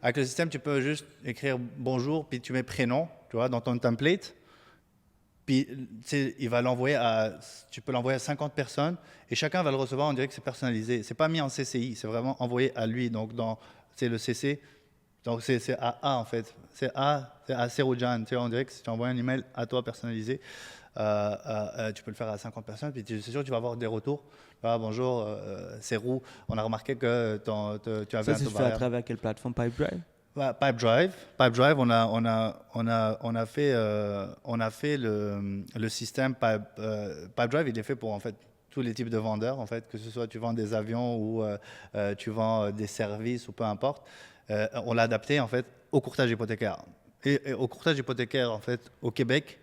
Avec le système, tu peux juste écrire bonjour, puis tu mets prénom, tu vois, dans ton template. Puis, il va tu peux l'envoyer à 50 personnes et chacun va le recevoir, on dirait que c'est personnalisé. C'est pas mis en CCI, c'est vraiment envoyé à lui. Donc, dans le CC, Donc, c'est à A, en fait. C'est à Seroujan. Tu sais, on dirait que si tu envoies un email à toi personnalisé, tu peux le faire à 50 personnes, puis c'est sûr que tu vas avoir des retours. Ah, bonjour, Serou, on a remarqué que tu avais Ça, un c'est taux fait à variable. travers quelle plateforme? Pipedrive? Ouais, Pipedrive, on a fait le système Pipedrive, il est fait pour en fait tous les types de vendeurs, en fait, que ce soit tu vends des avions ou tu vends des services ou peu importe. On l'a adapté en fait au courtage hypothécaire. Et au courtage hypothécaire en fait au Québec,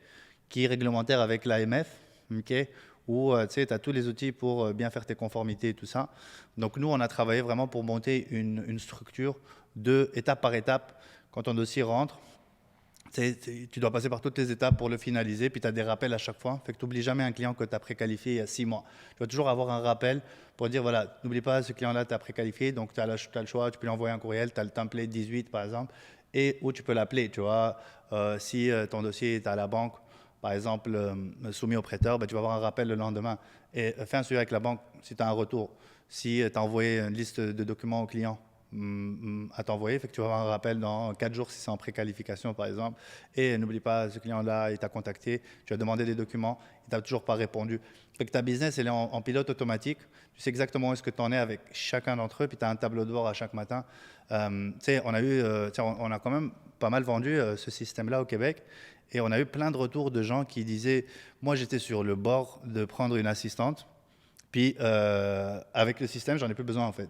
qui est réglementaire avec l'AMF, ok, où tu as tous les outils pour bien faire tes conformités et tout ça. Donc nous, on a travaillé vraiment pour monter une structure de étape par étape. Quand ton dossier rentre, tu dois passer par toutes les étapes pour le finaliser, puis tu as des rappels à chaque fois. Fait que tu n'oublies jamais un client que tu as préqualifié il y a 6 mois. Tu dois toujours avoir un rappel pour dire, voilà, n'oublie pas, ce client-là, tu as préqualifié, donc tu as le choix, tu peux lui envoyer un courriel, tu as le template 18 par exemple, et où tu peux l'appeler, tu vois. Si ton dossier est à la banque, par exemple, soumis au prêteur, ben, tu vas avoir un rappel le lendemain. Et fais un suivi avec la banque si tu as un retour. Si tu as envoyé une liste de documents au client à t'envoyer, fait que tu vas avoir un rappel dans 4 jours si c'est en préqualification, par exemple. Et n'oublie pas, ce client-là, il t'a contacté, tu as demandé des documents, il t'a toujours pas répondu. Fait que ta business, elle est en pilote automatique. Tu sais exactement où est-ce que tu en es avec chacun d'entre eux, puis tu as un tableau de bord à chaque matin. Tu sais, on a quand même pas mal vendu ce système-là au Québec. Et on a eu plein de retours de gens qui disaient, moi j'étais sur le bord de prendre une assistante, puis avec le système, j'en ai plus besoin en fait.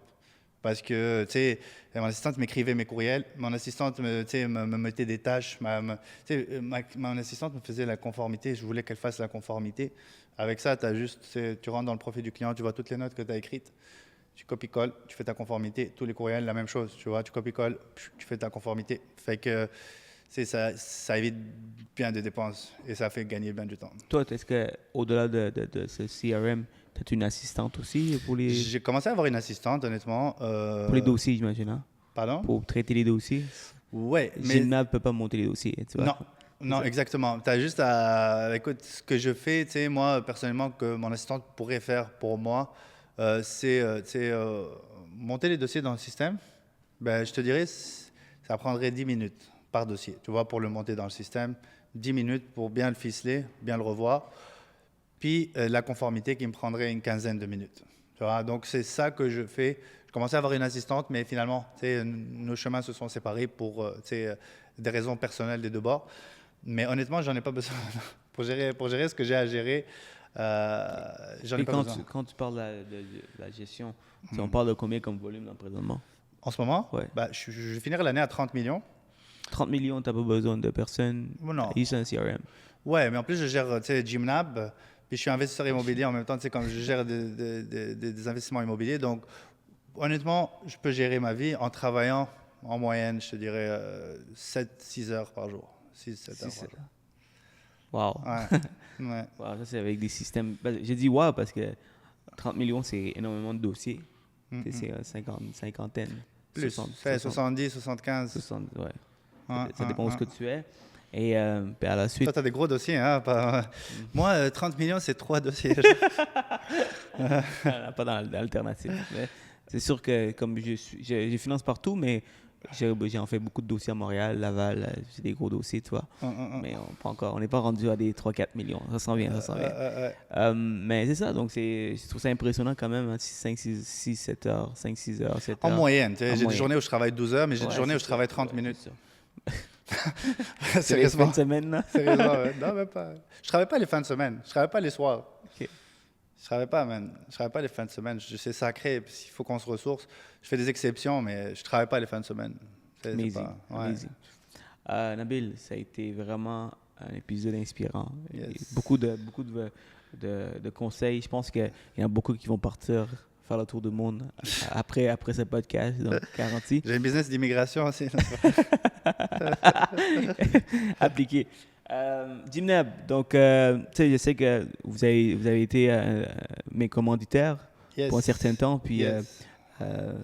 Parce que, tu sais, mon assistante m'écrivait mes courriels, mon assistante me mettait des tâches, mon assistante me faisait la conformité, je voulais qu'elle fasse la conformité. Avec ça, tu rentres dans le profil du client, tu vois toutes les notes que tu as écrites, tu copies-colles, tu fais ta conformité, tous les courriels, la même chose, tu vois, tu copies-colles, tu fais ta conformité. Fait que ça évite bien des dépenses et ça fait gagner bien du temps. Toi, est-ce qu'au-delà de ce CRM, tu as une assistante aussi pour les... J'ai commencé à avoir une assistante, honnêtement. Pour les dossiers, j'imagine, hein? Pardon? Pour traiter les dossiers. Ouais, mais... Gymnab ne peut pas monter les dossiers, tu vois? Non, exactement. Tu as juste à... Écoute, ce que je fais, tu sais, moi, personnellement, que mon assistante pourrait faire pour moi, c'est monter les dossiers dans le système. Ben, je te dirais, ça prendrait 10 minutes par dossier, tu vois, pour le monter dans le système. 10 minutes pour bien le ficeler, bien le revoir. Puis la conformité qui me prendrait une quinzaine de minutes. Tu vois? Donc, c'est ça que je fais. Je commençais à avoir une assistante, mais finalement, nos chemins se sont séparés pour des raisons personnelles des deux bords. Mais honnêtement, j'en ai pas besoin. Pour gérer ce que j'ai à gérer, j'en ai pas besoin. Quand tu parles de la gestion, on parle de combien comme volume d'emprisonnement? En ce moment, ouais. Je vais finir l'année à 30 millions. 30 millions, tu n'as pas besoin de personnes. Non. Juste un CRM. Ouais, mais en plus, je gère Gymnab. Puis je suis investisseur immobilier en même temps, comme je gère des investissements immobiliers. Donc, honnêtement, je peux gérer ma vie en travaillant en moyenne, je te dirais, 7-6 heures par jour. 6-7 heures par jour. Wow. Ouais. Wow, ça, c'est avec des systèmes. J'ai dit wow parce que 30 millions, c'est énormément de dossiers. C'est une cinquantaine. Plus, 70, 75. 70, ouais. Ça dépend de ce que tu es. Et puis à la suite... Toi, tu as des gros dossiers. Hein, Moi, 30 millions, c'est 3 dossiers. Pas dans l'alternative. C'est sûr que comme je finance partout, mais j'ai en fait beaucoup de dossiers à Montréal, Laval, c'est des gros dossiers, tu vois. Mais on n'est pas rendu à des 3-4 millions. Ça s'en vient. Mais c'est ça, donc je trouve ça impressionnant quand même, hein, 5-6 heures, 5-6 heures, 7 heures. En moyenne, j'ai des journées où je travaille 12 heures, mais j'ai des journées où je travaille 30 minutes. C'est les fins de semaine, là? Sérieusement, ouais. Non, même pas. Je travaille pas les fins de semaine. Je travaille pas les soirs. Okay. Je travaille pas, man. Je travaille pas les fins de semaine. C'est sacré. Il faut qu'on se ressource. Je fais des exceptions, mais je travaille pas les fins de semaine. Amazing. Nabil, ça a été vraiment un épisode inspirant. Yes. Beaucoup de conseils. Je pense qu'il y en a beaucoup qui vont partir faire le tour du monde après ce podcast, donc garanti. J'ai un business d'immigration aussi. Appliqué. Gymnab, donc je sais que vous avez été mes commanditaires pour un certain temps, puis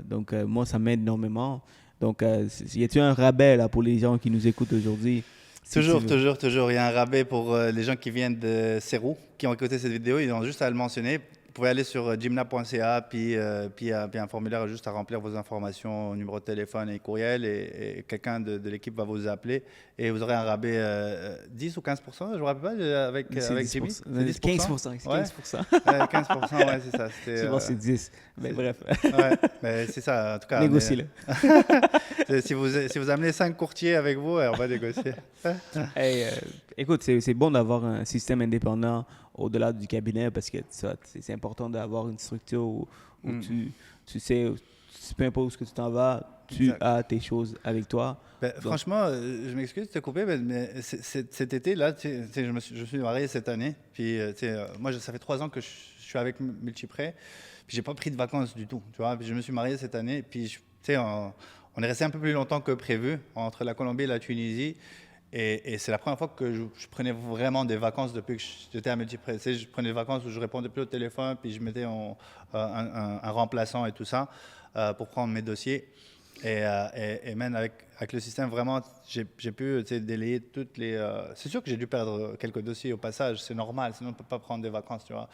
donc moi ça m'aide énormément. Donc y a-t-il un rabais là pour les gens qui nous écoutent aujourd'hui? Toujours. Il y a un rabais pour les gens qui viennent de Serou, qui ont écouté cette vidéo. Ils ont juste à le mentionner. pouvez aller sur gymna.ca, puis il y a un formulaire juste à remplir vos informations, numéro de téléphone et courriel, et quelqu'un de l'équipe va vous appeler et vous aurez un rabais 10 ou 15%, je ne me rappelle pas, avec Jimmy. C'est 15%. C'est 15%. 15%, ouais, c'est ça. Je pense que c'est 10. Mais bref. Ouais, mais c'est ça, en tout cas. Négociez, là. Si vous amenez 5 courtiers avec vous, on va négocier. Hey, écoute, c'est bon d'avoir un système indépendant au-delà du cabinet parce que c'est important d'avoir une structure où tu sais, peu importe où ce que tu t'en vas, tu as tes choses avec toi. Franchement, je m'excuse de te couper, mais cet été-là, je suis marié cette année. Puis, moi, ça fait 3 ans que je suis avec Multiprêt. Puis, j'ai pas pris de vacances du tout. Tu vois? Puis, je me suis marié cette année. Puis, on est resté un peu plus longtemps que prévu entre la Colombie et la Tunisie. Et c'est la première fois que je prenais vraiment des vacances depuis que j'étais à Multiprêt. Je prenais des vacances où je répondais plus au téléphone, puis je mettais un remplaçant et tout ça pour prendre mes dossiers. Et même avec le système, vraiment, j'ai pu délayer toutes les... c'est sûr que j'ai dû perdre quelques dossiers au passage, c'est normal, sinon on ne peut pas prendre des vacances, tu vois.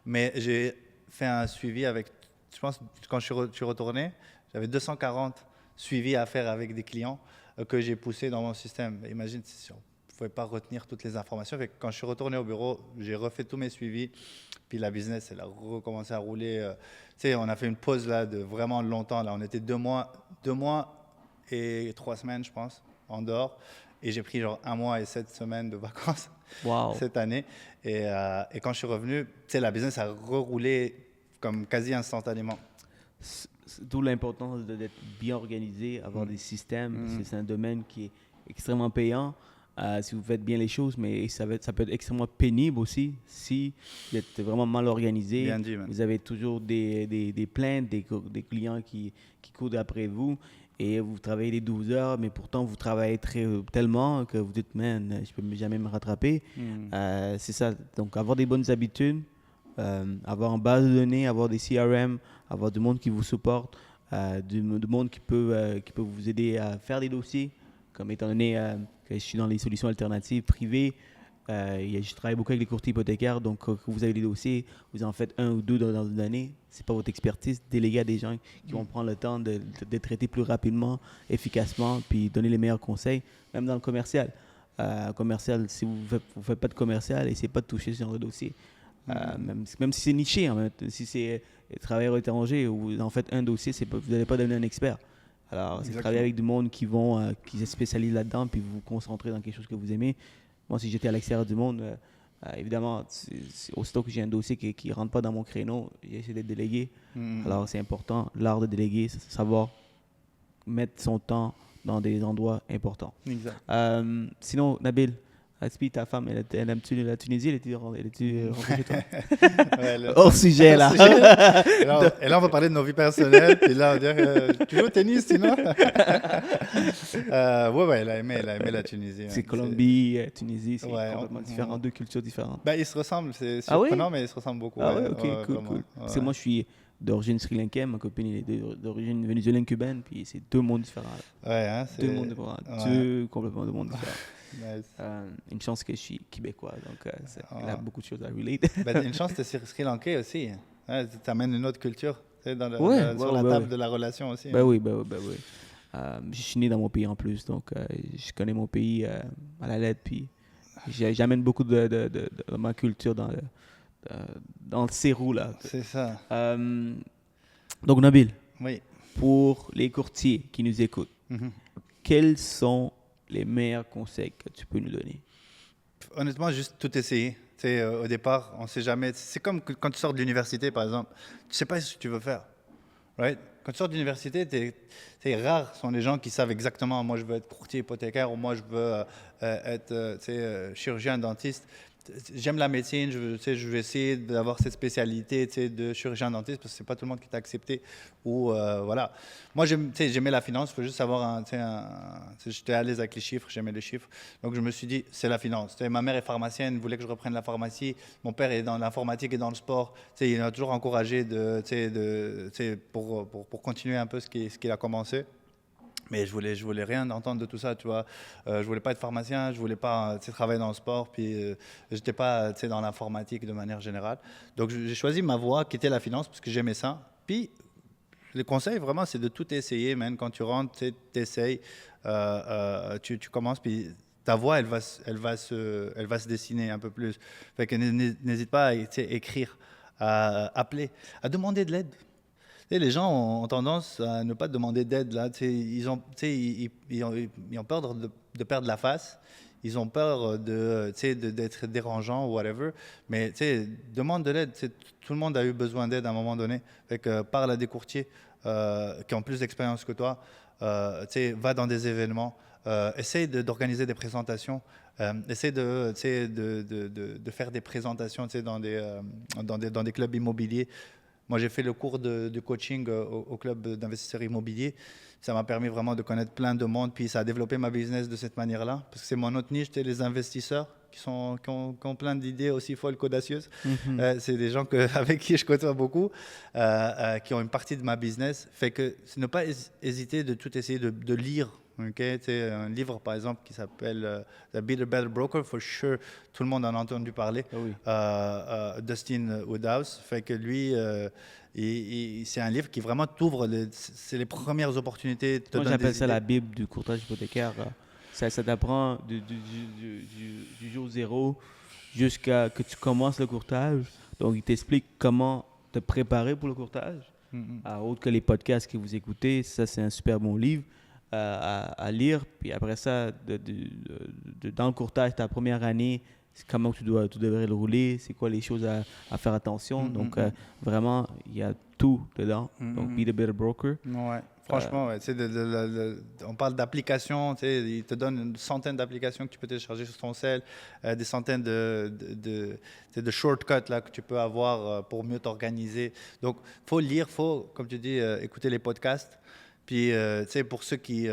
Mais j'ai fait un suivi avec... Je pense quand je suis retourné, j'avais 240 suivis à faire avec des clients que j'ai poussé dans mon système. Imagine si on ne pouvait pas retenir toutes les informations. Fait que quand je suis retourné au bureau, j'ai refait tous mes suivis. Puis la business, elle a recommencé à rouler. On a fait une pause là de vraiment longtemps. Là, on était 2 mois et 3 semaines, je pense, en dehors. Et j'ai pris genre 1 mois et 7 semaines de vacances cette année. Et quand je suis revenu, la business a reroulé comme quasi instantanément. D'où l'importance d'être bien organisé, avoir des systèmes, parce que c'est un domaine qui est extrêmement payant si vous faites bien les choses, mais ça peut être extrêmement pénible aussi si vous êtes vraiment mal organisé. Bien dit, vous avez toujours des plaintes, des clients qui courent après vous et vous travaillez les 12 heures, mais pourtant vous travaillez tellement que vous dites, man, je ne peux jamais me rattraper. C'est ça, donc avoir des bonnes habitudes, avoir une base de données, avoir des CRM, avoir du monde qui vous supporte, du monde qui peut vous aider à faire des dossiers, comme étant donné que je suis dans les solutions alternatives privées, je travaille beaucoup avec les courtiers hypothécaires, donc quand vous avez des dossiers, vous en faites 1 ou 2 dans une année, c'est pas votre expertise, déléguer à des gens qui vont prendre le temps de traiter plus rapidement, efficacement, puis donner les meilleurs conseils, même dans le commercial. Commercial, si vous ne faites pas de commercial, essayez pas de toucher ce genre de dossier. Même si c'est niché, hein, si c'est travailleur étranger ou en fait un dossier, vous n'allez pas devenir un expert. Alors, c'est travailler avec du monde qui se spécialise là-dedans, puis vous vous concentrez dans quelque chose que vous aimez. Moi, si j'étais à l'extérieur du monde, évidemment, aussitôt que j'ai un dossier qui ne rentre pas dans mon créneau, j'essaie de déléguer. Alors, c'est important, l'art de déléguer, c'est savoir mettre son temps dans des endroits importants. Exact. Sinon, Nabil, Aspi, ta femme, elle aime-tu la Tunisie? Elle est-tu rentrée chez toi? Hors sujet, là. Et là, on va parler de nos vies personnelles. Puis là, on va dire, tu joues au tennis, sinon? Ouais, elle a aimé la Tunisie. C'est Colombie, Tunisie, c'est complètement différent, 2 cultures différentes. Ils se ressemblent, c'est surprenant, mais ils se ressemblent beaucoup. Ah ouais, ok, cool. Parce que moi, je suis d'origine sri-lankaise, ma copine est d'origine vénézuélienne cubaine, puis c'est 2 mondes différents. Ouais, hein, c'est... 2 mondes différents, 2 complètement de mondes différents. Nice. Une chance que je suis québécois, donc il y a beaucoup de choses à relate. Une chance que tu es Sri Lankais aussi. Ouais, tu amènes une autre culture sur la table de la relation aussi. Oui. Je suis né dans mon pays en plus, donc je connais mon pays à la lettre, puis j'amène beaucoup de ma culture dans le sérou, là. C'est ça. Donc, Nabil, oui. Pour les courtiers qui nous écoutent, quels sont les meilleurs conseils que tu peux nous donner? Honnêtement, juste tout essayer. Au départ, on ne sait jamais. C'est comme quand tu sors de l'université, par exemple. Tu ne sais pas ce que tu veux faire. Right? Quand tu sors de l'université, c'est rare sont les gens qui savent exactement, moi je veux être courtier hypothécaire ou moi je veux être chirurgien dentiste. J'aime la médecine, je vais essayer d'avoir cette spécialité de chirurgien dentiste parce que c'est pas tout le monde qui t'a accepté. Ou voilà. Moi j'aimais la finance, il faut juste savoir j'étais à l'aise avec les chiffres, j'aimais les chiffres. Donc je me suis dit c'est la finance. Ma mère est pharmacienne, voulait que je reprenne la pharmacie. Mon père est dans l'informatique et dans le sport. Il m'a toujours encouragé pour continuer un peu ce qu'il a commencé. Mais je voulais rien entendre de tout ça, tu vois. Je voulais pas être pharmacien, je voulais pas travailler dans le sport, puis j'étais pas dans l'informatique de manière générale. Donc j'ai choisi ma voie qui était la finance parce que j'aimais ça. Puis le conseil vraiment c'est de tout essayer, man. Quand tu rentres, tu essayes, tu commences, puis ta voix elle va se dessiner un peu plus. Fait que n'hésite pas à écrire, à appeler, à demander de l'aide. Tu sais, les gens ont tendance à ne pas demander d'aide. Là. Tu sais, ils ont peur de perdre la face. Ils ont peur d'être dérangeants ou whatever. Mais tu sais, demande de l'aide. Tu sais, tout le monde a eu besoin d'aide à un moment donné. Fait que parle à des courtiers qui ont plus d'expérience que toi. Tu sais, va dans des événements. Essaye d'organiser des présentations. Essaye de faire des présentations dans des clubs immobiliers. Moi, j'ai fait le cours de coaching au club d'investisseurs immobiliers. Ça m'a permis vraiment de connaître plein de monde, puis ça a développé ma business de cette manière-là. Parce que c'est mon autre niche, les investisseurs qui ont plein d'idées aussi folles qu'audacieuses. C'est des gens avec qui je côtoie beaucoup, qui ont une partie de ma business. Fait que ne pas hésiter de tout essayer de lire. Okay? Un livre, par exemple, qui s'appelle The Be a Better Broker, for sure, tout le monde en a entendu parler. Ah oui. Dustin Woodhouse. Fait que lui, c'est un livre qui vraiment t'ouvre, c'est les premières opportunités. Moi, j'appelle ça la Bible du courtage hypothécaire. Ça t'apprend du jour zéro jusqu'à que tu commences le courtage. Donc, il t'explique comment te préparer pour le courtage. Autre que les podcasts que vous écoutez, ça, c'est un super bon livre à lire. Puis après ça, dans le courtage, ta première année, c'est comment tu devrais le rouler, c'est quoi les choses à faire attention. Donc, vraiment, il y a tout dedans. Donc, Be the Better Broker. Ouais. Franchement, ouais, on parle d'applications, il te donne une centaine d'applications que tu peux télécharger sur ton cell, des centaines de shortcuts là, que tu peux avoir pour mieux t'organiser. Donc, il faut lire, comme tu dis, écouter les podcasts. Puis, pour ceux qui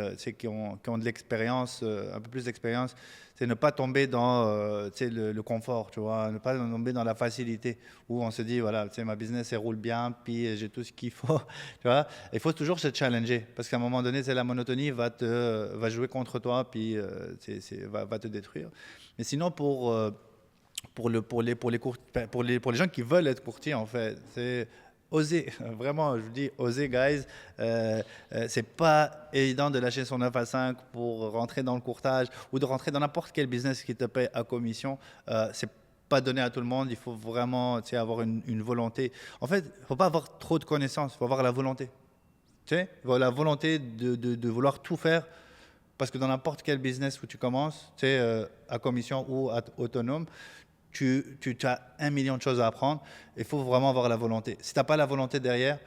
ont de l'expérience, un peu plus d'expérience, c'est ne pas tomber dans le confort, tu vois, ne pas tomber dans la facilité où on se dit, voilà, ma business, elle roule bien, puis j'ai tout ce qu'il faut, tu vois. Il faut toujours se challenger parce qu'à un moment donné, la monotonie va jouer contre toi, puis va te détruire. Mais sinon, pour les gens qui veulent être courtiers, en fait, c'est oser, vraiment, je vous dis, oser, guys. C'est pas évident de lâcher son 9 à 5 pour rentrer dans le courtage ou de rentrer dans n'importe quel business qui te paye à commission. C'est pas donné à tout le monde. Il faut vraiment avoir une volonté. En fait, il ne faut pas avoir trop de connaissances. Il faut avoir la volonté. La volonté de vouloir tout faire. Parce que dans n'importe quel business où tu commences, à commission ou autonome, tu as 1 million de choses à apprendre. Il faut vraiment avoir la volonté. Si tu n'as pas la volonté derrière,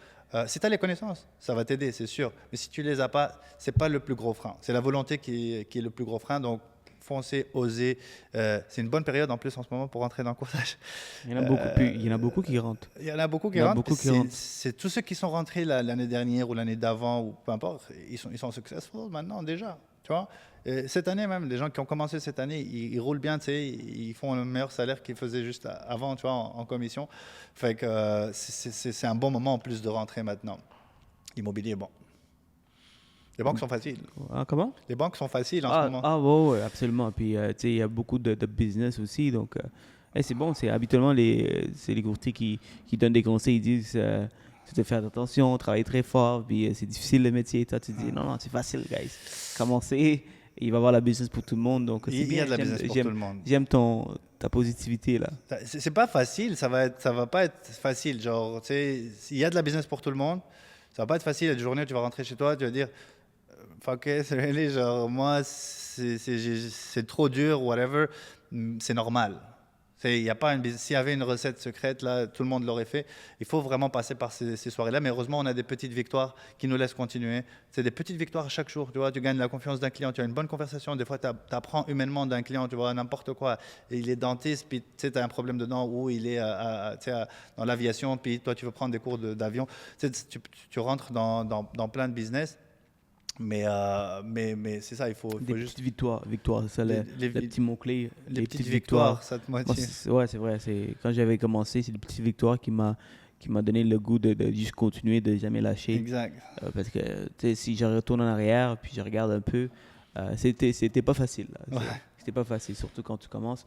si tu as les connaissances, ça va t'aider, c'est sûr. Mais si tu ne les as pas, ce n'est pas le plus gros frein. C'est la volonté qui est le plus gros frein. Donc, foncez, osez. C'est une bonne période en plus en ce moment pour rentrer dans le courtage. Il y en a beaucoup qui rentrent. Il y en a beaucoup qui rentrent. C'est tous ceux qui sont rentrés l'année dernière ou l'année d'avant, ou peu importe, ils sont successful maintenant déjà. Tu vois, et cette année même, les gens qui ont commencé cette année, ils roulent bien, ils font le meilleur salaire qu'ils faisaient juste avant, tu vois, en commission. Fait que c'est un bon moment en plus de rentrer maintenant. L'immobilier, bon. Les banques sont faciles. Ah, comment? Les banques sont faciles en ce moment. Ah, ouais, absolument. Puis, il y a beaucoup de business aussi. Donc, c'est bon. Habituellement, c'est les courtiers qui donnent des conseils. Ils disent tu dois faire attention, travailler très fort. Puis, c'est difficile le métier. Toi, tu dis non, c'est facile, guys. Commencez. Il va y avoir la business pour tout le monde. Donc, il y a de la business pour tout le monde. J'aime ta positivité, là. C'est pas facile. Ça va pas être facile. Genre, il y a de la business pour tout le monde. Ça va pas être facile. Il y a des journées où tu vas rentrer chez toi, tu vas dire fuck it, really, genre, moi, c'est trop dur, whatever. C'est normal. S'il y avait une recette secrète, là, tout le monde l'aurait fait. Il faut vraiment passer par ces soirées-là. Mais heureusement, on a des petites victoires qui nous laissent continuer. C'est des petites victoires à chaque jour. Tu vois, tu gagnes la confiance d'un client, tu as une bonne conversation. Des fois, tu apprends humainement d'un client, tu vois, n'importe quoi. Et il est dentiste, puis tu as un problème dedans, ou il est dans l'aviation, puis toi, tu veux prendre des cours d'avion. Tu rentres dans plein de business. Mais c'est ça, il faut juste... Petites victoires, ça, les petits mots-clés. Les petites victoires, ça te motive. Ouais, c'est vrai. Quand j'avais commencé, c'est des petites victoires qui qui m'a donné le goût de juste continuer, de jamais lâcher. Exact. Parce que si je retourne en arrière puis je regarde un peu, c'était pas facile. Là. Ouais. C'était pas facile, surtout quand tu commences.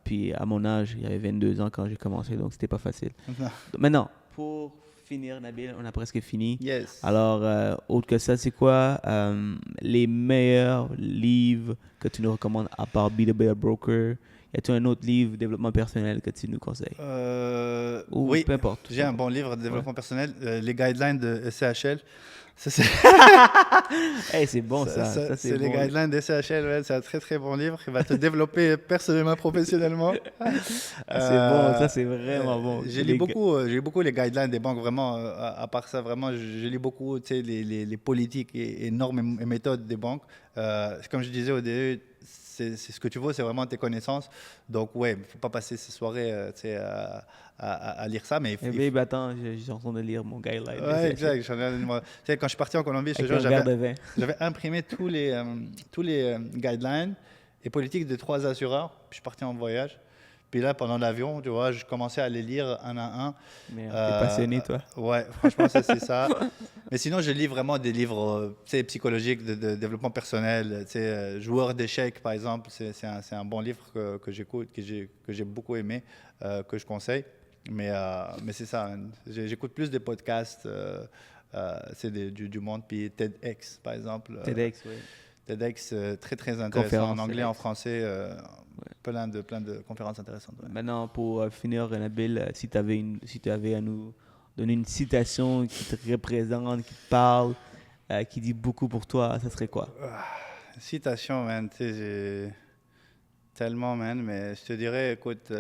Puis à mon âge, il y avait 22 ans quand j'ai commencé, donc c'était pas facile. Non. Maintenant, pour finir, Nabil, on a presque fini. Yes. Alors, autre que ça, c'est quoi les meilleurs livres que tu nous recommandes à part Be the Better Broker? Y a-t-il un autre livre, développement personnel, que tu nous conseilles? Ou Oui, peu importe. j'ai un bon livre de développement personnel, les guidelines de SCHL. Ça, c'est Hey, c'est bon ça. Ça, c'est les bon. guidelines de SCHL. Ouais, c'est un très très bon livre qui va te développer personnellement, professionnellement. C'est bon, ça c'est vraiment bon. J'ai lu beaucoup les guidelines des banques, vraiment. À part ça, vraiment, j'ai lu beaucoup les politiques et normes et méthodes des banques. Comme je disais au début, c'est ce que tu veux, c'est vraiment tes connaissances. Donc, ouais, il ne faut pas passer ces soirées à lire ça. Mais Eh bien, attends, j'ai en train de lire mon guideline. ouais, exact. Quand je suis parti en Colombie, je te Avec jure, un verre de vin. j'avais imprimé tous les guidelines et politiques des 3 assureurs. Puis je suis parti en voyage. Puis là, pendant l'avion, tu vois, je commençais à les lire un à un. Merde, t'es passionné, toi. Ouais, franchement, ça, c'est ça. Mais sinon, je lis vraiment des livres psychologiques, de développement personnel. Joueur d'échecs, par exemple, c'est un bon livre que j'écoute, que j'ai beaucoup aimé, que je conseille. Mais c'est ça, hein. J'écoute plus des podcasts, c'est du monde. Puis TEDx, par exemple. TEDx, oui. TEDx, très très intéressant, Conférence, en anglais, TEDx. en français, plein de conférences intéressantes. Ouais. Maintenant, pour finir, Nabil, si tu avais à nous donner une citation qui te représente, qui te parle, qui dit beaucoup pour toi, ça serait quoi? Citation, man, tu sais, j'ai tellement, man, mais je te dirais, écoute,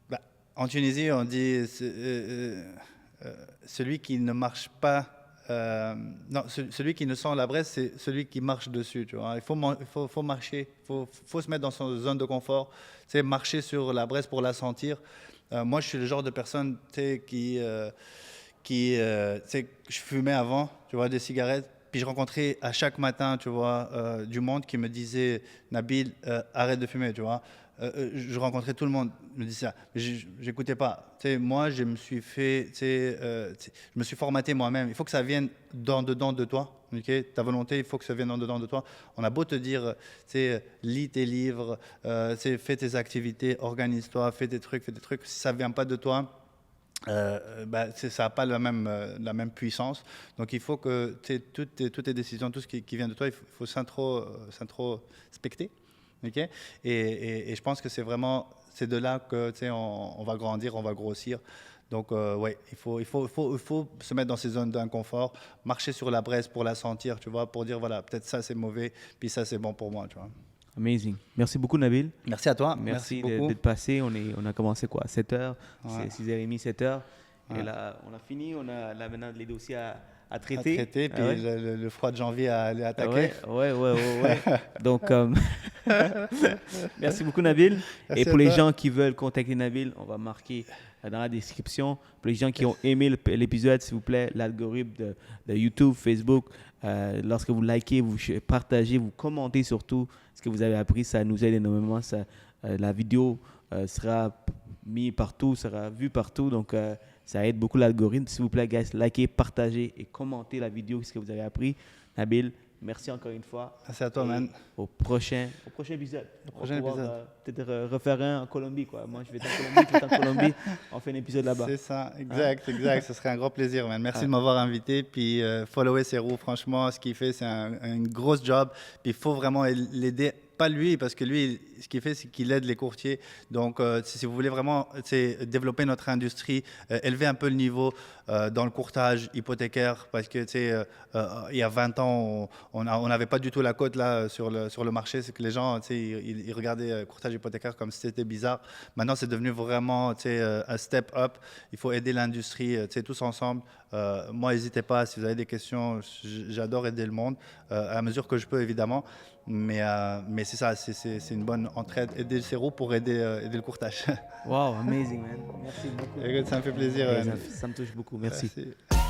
bah, en Tunisie, on dit celui qui ne marche pas. Non, celui qui ne sent la braise, c'est celui qui marche dessus. Tu vois. Il faut marcher, faut se mettre dans son zone de confort, c'est marcher sur la braise pour la sentir. Moi, je suis le genre de personne qui je fumais avant, tu vois, des cigarettes. Puis je rencontrais à chaque matin, tu vois, du monde qui me disait Nabil, arrête de fumer, tu vois. Je rencontrais tout le monde, me disait ça. Mais j'écoutais pas. Moi, je me suis je me suis formaté moi-même. Il faut que ça vienne dedans de toi. Okay? Ta volonté, il faut que ça vienne dedans de toi. On a beau te dire, lis tes livres, fais tes activités, organise-toi, fais des trucs. Si ça vient pas de toi, ça n'a pas la même puissance. Donc il faut que toutes tes décisions, tout ce qui vient de toi, il faut s'introspecter. Okay? Et je pense que c'est de là que on va grandir, on va grossir. Donc ouais, il faut se mettre dans ces zones d'inconfort, marcher sur la braise pour la sentir, tu vois, pour dire voilà, peut-être ça c'est mauvais, puis ça c'est bon pour moi, tu vois. Amazing. Merci beaucoup, Nabil. Merci à toi. Merci beaucoup. d'être passé. On a commencé quoi, 7h, Ouais. c'est 6h30, 7h. Ouais. Et là, on a fini. On a là maintenant les dossiers à traiter. Puis Ah ouais? le froid de janvier à aller attaquer. Ouais. Donc, merci beaucoup, Nabil. Merci Et pour à les toi. gens qui veulent contacter Nabil, on va marquer dans la description. Pour les gens qui ont aimé l'épisode, s'il vous plaît, l'algorithme de YouTube, Facebook, lorsque vous likez, vous partagez, vous commentez surtout ce que vous avez appris, ça nous aide énormément. La vidéo sera mise partout, sera vue partout. Donc, ça aide beaucoup l'algorithme. S'il vous plaît, guys, likez, partagez et commentez la vidéo, ce que vous avez appris. Nabil, merci encore une fois. Merci à toi, Et man. Au prochain épisode. prochain On va pouvoir, épisode. peut-être refaire un en Colombie, quoi. Moi, je vais être en Colombie, tu es en Colombie. On fait un épisode là-bas. C'est ça, exact. Ce serait un grand plaisir, man. Merci Ah. de m'avoir invité. Puis, follower Serou, franchement, ce qu'il fait, c'est un gros job. Puis, il faut vraiment l'aider. Pas lui, parce que lui, ce qu'il fait, c'est qu'il aide les courtiers. Donc, si vous voulez vraiment développer notre industrie, élever un peu le niveau dans le courtage hypothécaire, parce que il y a 20 ans, on n'avait pas du tout la cote là sur le marché. C'est que les gens, ils regardaient le courtage hypothécaire comme si c'était bizarre. Maintenant, c'est devenu vraiment un step up. Il faut aider l'industrie tous ensemble. Moi, n'hésitez pas, si vous avez des questions, j'adore aider le monde, à mesure que je peux, évidemment. Mais c'est ça, c'est une bonne entraide. Aider le Serou pour aider le courtage. Wow, amazing, man. Merci beaucoup. Écoute, ça me fait plaisir. Et ça me touche beaucoup. Merci. Merci.